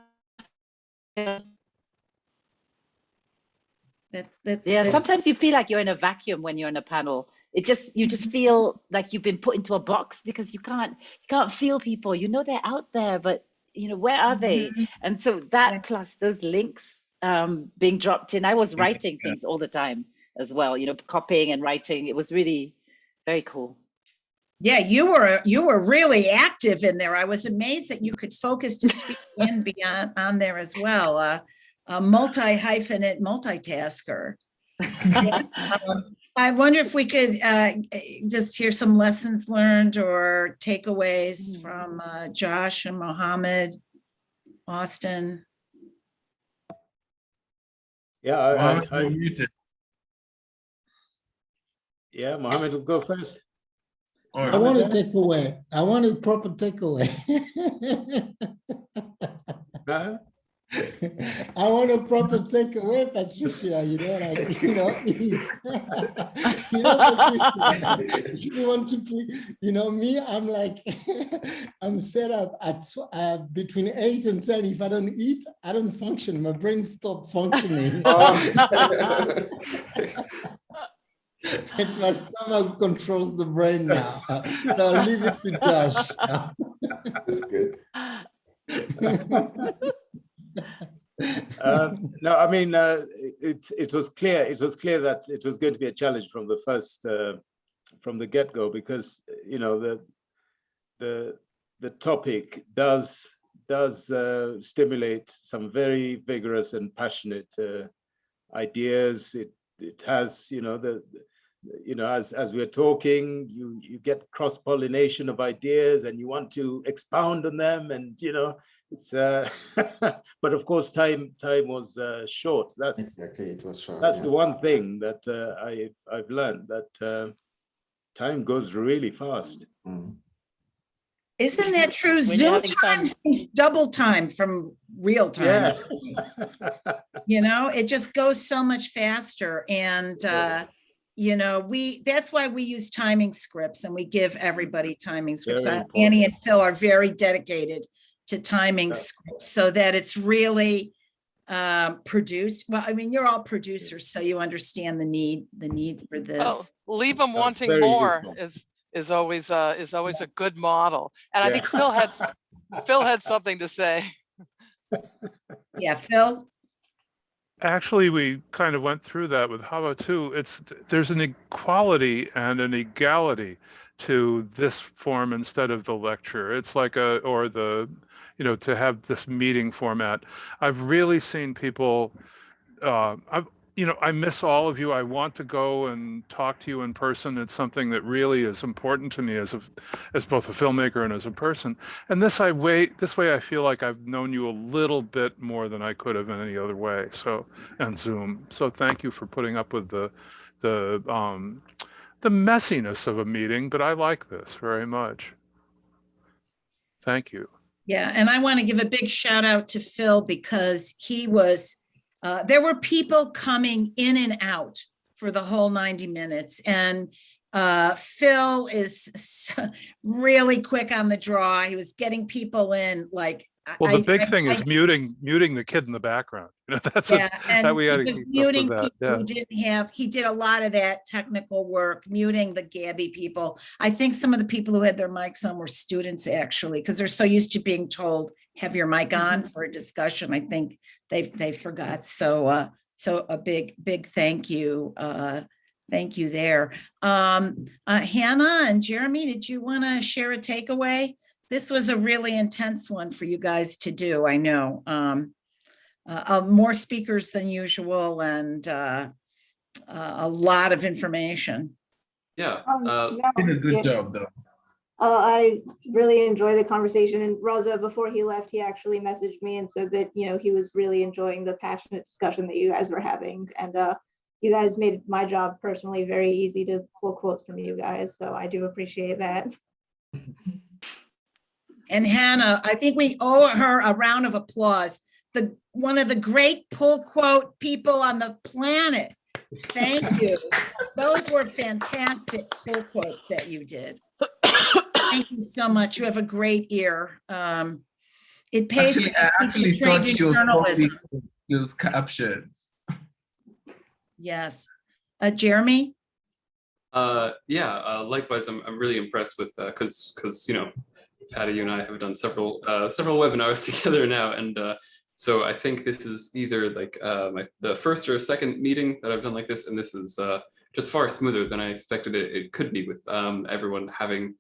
Yeah, sometimes you feel like you're in a vacuum when you're in a panel. You just feel like you've been put into a box because you can't feel people. You know they're out there, but you know, where are they? And so that plus those links being dropped in. I was writing things all the time as well, you know, copying and writing. It was really very cool. Yeah, you were really active in there. I was amazed that you could focus to speak and be on there as well. A multi-hyphenate multitasker. I wonder if we could just hear some lessons learned or takeaways from Josh and Mohammed, Austin. Yeah, Yeah, Mohammed will go first. I want a takeaway. I want a proper takeaway. I want a proper takeaway, Patricia. You know, like, you know, Patricia, if you want to play, you know, me, I'm like, I'm set up at between 8 and 10. If I don't eat, I don't function. My brain stops functioning. It's my stomach controls the brain now. So I'll leave it to Josh. That's good. No, I mean, it was clear that it was going to be a challenge from the first, from the get-go, because, you know, the topic does stimulate some very vigorous and passionate ideas. It has, you know, as we're talking, you get cross-pollination of ideas and you want to expound on them, and, you know, it's but of course time was short. That's exactly, it was short. That's the one thing that I've learned, that time goes really fast. Isn't that true? Zoom time is double time from real time. Yeah. You know, it just goes so much faster. And you know, that's why we use timing scripts, and we give everybody timing scripts. Annie and Phil are very dedicated to timing scripts so that it's really produced. Well, I mean, you're all producers, so you understand the need for this. Oh, leave them wanting more is always a good model. And I think Phil had something to say. Yeah, Phil. Actually, we kind of went through that with Hawa too. There's an equality and an egality to this form instead of the lecture. It's like to have this meeting format. I've really seen people, I miss all of you. I want to go and talk to you in person. It's something that really is important to me as both a filmmaker and as a person. And this way I feel like I've known you a little bit more than I could have in any other way. So, and Zoom. So thank you for putting up with the messiness of a meeting, but I like this very much. Thank you. Yeah, and I want to give a big shout out to Phil, because he was, there were people coming in and out for the whole 90 minutes. And Phil is really quick on the draw. He was getting people in like Well, the big thing is muting the kid in the background. You know, that's yeah, and that we got to he was keep up muting with that. people Yeah. who didn't have, he did a lot of that technical work, muting the Gabby people. I think some of the people who had their mics on were students actually, because they're so used to being told, have your mic on for a discussion. I think they forgot. So so a big thank you. Thank you there. Hannah and Jeremy, did you want to share a takeaway? This was a really intense one for you guys to do, I know. More speakers than usual and a lot of information. Yeah, did a good job though. I really enjoy the conversation, and Raza, before he left, he actually messaged me and said that, you know, he was really enjoying the passionate discussion that you guys were having, and you guys made my job personally very easy to pull quotes from you guys, so I do appreciate that. And Hannah, I think we owe her a round of applause. One of the great pull quote people on the planet. Thank you. Those were fantastic pull quotes that you did. Thank you so much. You have a great ear. It pays Actually, I actually thought she was journalism. use captions. Yes. Jeremy? Yeah, likewise, I'm really impressed with, because you know, Patty, you and I have done several webinars together now, and so I think this is either like the first or second meeting that I've done like this, and this is just far smoother than I expected it could be, with everyone having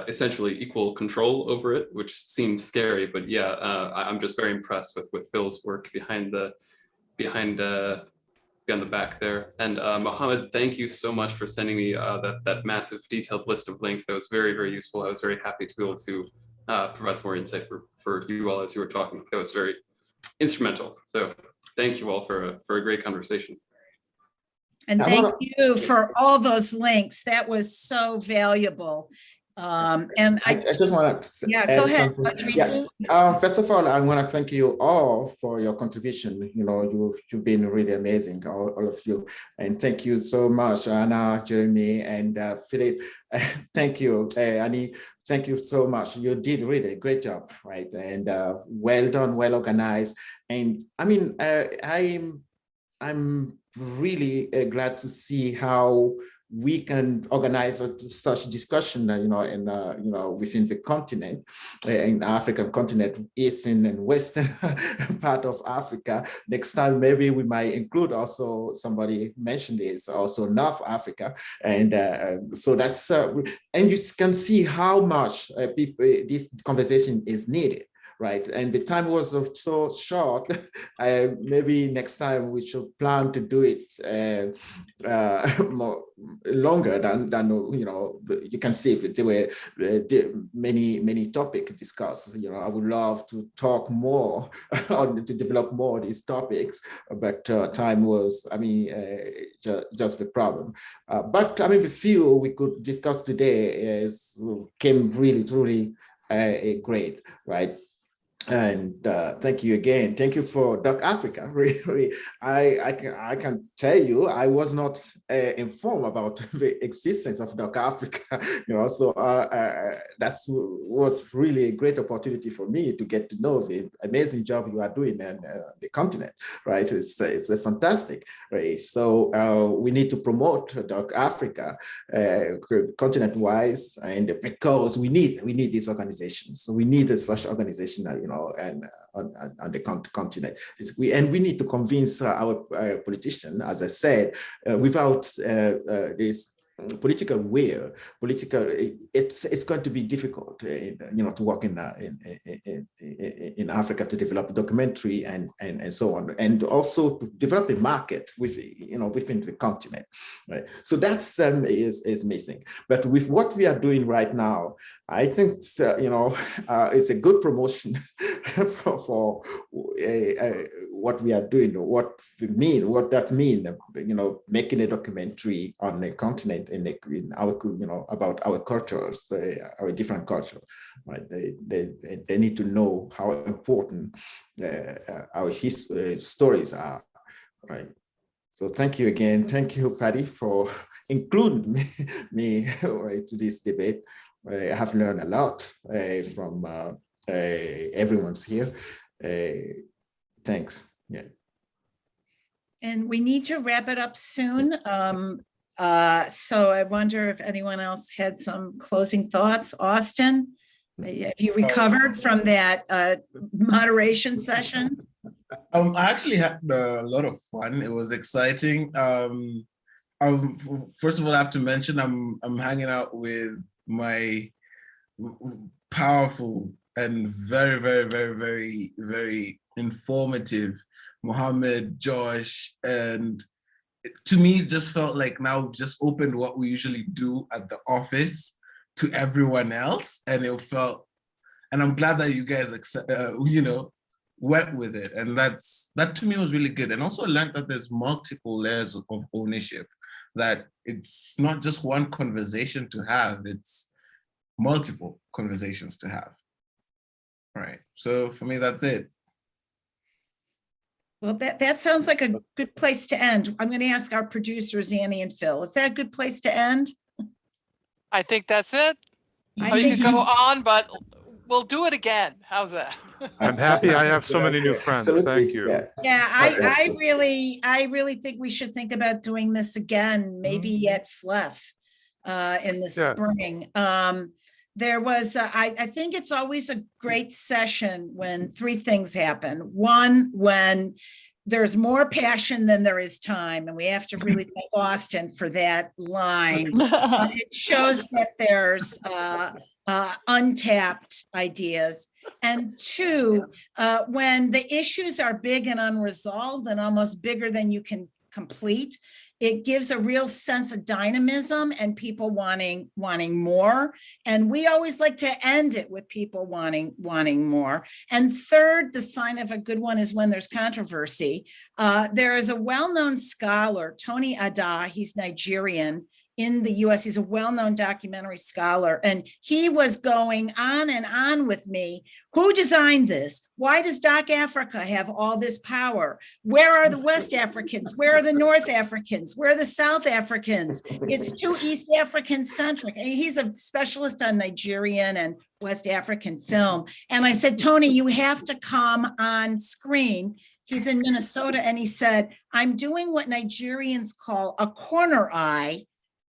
essentially equal control over it, which seems scary, but yeah, I'm just very impressed with Phil's work behind the back there. And Mohammed, thank you so much for sending me that massive detailed list of links. That was very, very useful. I was very happy to be able to provide some more insight for you all as you were talking. That was very instrumental. So thank you all for a great conversation. And thank you for all those links. That was so valuable. And I just want to go ahead, Patricia. First of all, I want to thank you all for your contribution. You know, you've been really amazing, all of you, and thank you so much, Anna, Jeremy, and Philip. Thank you, Annie. Thank you so much. You did really a great job, right? And well done, well organized. And I mean, I'm really glad to see how we can organize such discussion, you know, within the continent, in the African continent, eastern and western part of Africa. Next time, maybe we might include also, somebody mentioned this, also North Africa. And so that's, and you can see how much this conversation is needed. Right, and the time was so short. Maybe next time we should plan to do it more longer than you know. You can see if there were many topics discussed. You know, I would love to talk more or to develop more of these topics, but time was, I mean, just the problem. But I mean, the few we could discuss today came really truly great, right? And thank you again. Thank you for Doc Africa. Really, I can tell you, I was not informed about the existence of Doc Africa. You know, so that was really a great opportunity for me to get to know the amazing job you are doing in the continent. Right, it's a fantastic. Right, so we need to promote Doc Africa continent-wise, and because we need these organizations. So we need such organization, you know, and on the continent. We need to convince our politicians, as I said, without this political will, it's going to be difficult, you know, to work in Africa, to develop documentary and so on, and also to develop a market with, you know, within the continent, right? So that's is missing. But with what we are doing right now, I think you know, it's a good promotion for what we are doing, what that means, you know, making a documentary on the continent in our, you know, about our cultures, our different cultures, right? They need to know how important our stories are, right? So thank you again. Thank you, Patty, for including me right, to this debate. I have learned a lot from everyone's here. Thanks. Yeah. And we need to wrap it up soon. So I wonder if anyone else had some closing thoughts. Austin, have you recovered from that moderation session? I actually had a lot of fun. It was exciting. First of all, I have to mention I'm hanging out with my powerful and very, very, very, very, very informative Mohammed, Josh, and to me, it just felt like now we've just opened what we usually do at the office to everyone else, and it felt, and I'm glad that you guys went with it, and that to me was really good. And also I learned that there's multiple layers of ownership, that it's not just one conversation to have, it's multiple conversations to have. All right, so for me, that's it. Well, that sounds like a good place to end. I'm going to ask our producers, Annie and Phil. Is that a good place to end? I think that's it. I You think could go on, but we'll do it again. How's that? I'm happy I have so many new friends. Thank you. Yeah, I really think we should think about doing this again, maybe at FLEF in the spring. There was, I think it's always a great session when three things happen. One, when there's more passion than there is time, and we have to really thank Austin for that line. It shows that there's untapped ideas. And two, when the issues are big and unresolved and almost bigger than you can complete, it gives a real sense of dynamism and people wanting more. And we always like to end it with people wanting more. And third, the sign of a good one is when there's controversy. There is a well-known scholar, Tony Ada, he's Nigerian, in the US. He's a well-known documentary scholar, and he was going on and on with me. Who designed this? Why does Doc Africa have all this power? Where are the West Africans? Where are the North Africans? Where are the South Africans? It's too East African centric. And he's a specialist on Nigerian and West African film. And I said, Tony, you have to come on screen. He's in Minnesota, and he said, I'm doing what Nigerians call a corner eye.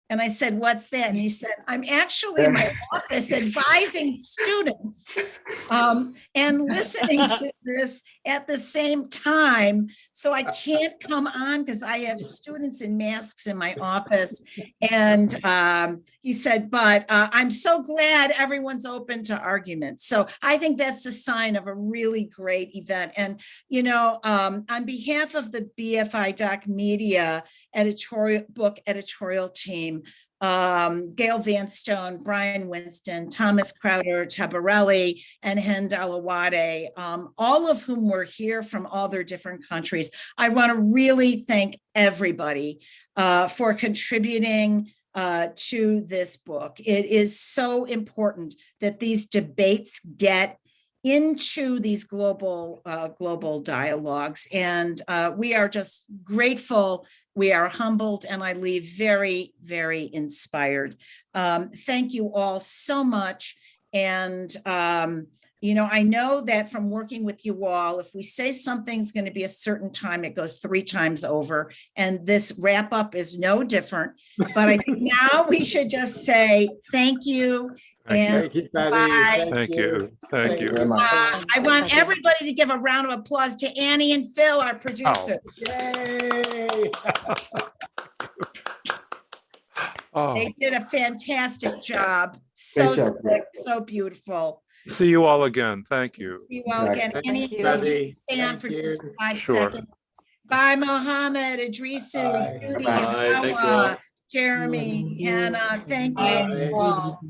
And I said, what's that? And he said, I'm actually in my office advising students and listening to this at the same time. So I can't come on because I have students in masks in my office. And he said, but I'm so glad everyone's open to arguments. So I think that's a sign of a really great event. And, you know, on behalf of the BFI Doc Media editorial team, Gail Vanstone, Brian Winston, Thomas Crowder, Tabarelli, and Hind Alawade, all of whom were here from all their different countries. I want to really thank everybody for contributing to this book. It is so important that these debates get into these global dialogues, and we are just grateful. We are humbled, and I leave very, very inspired. Thank you all so much. And, you know, I know that from working with you all, if we say something's going to be a certain time, it goes 3 times over. And this wrap up is no different. But I think now we should just say thank you. Thank you, Patty. Thank you. Thank you. I want everybody to give a round of applause to Annie and Phil, our producers. Yay! They did a fantastic job. So slick, so beautiful. See you all again. Thank you. See you all again. Annie, stay on for just 5 Sure. seconds. Bye, Mohammed, Idrisu, Judy, Bye. Thank you all. Hawa, Jeremy, Hannah. Thank you all.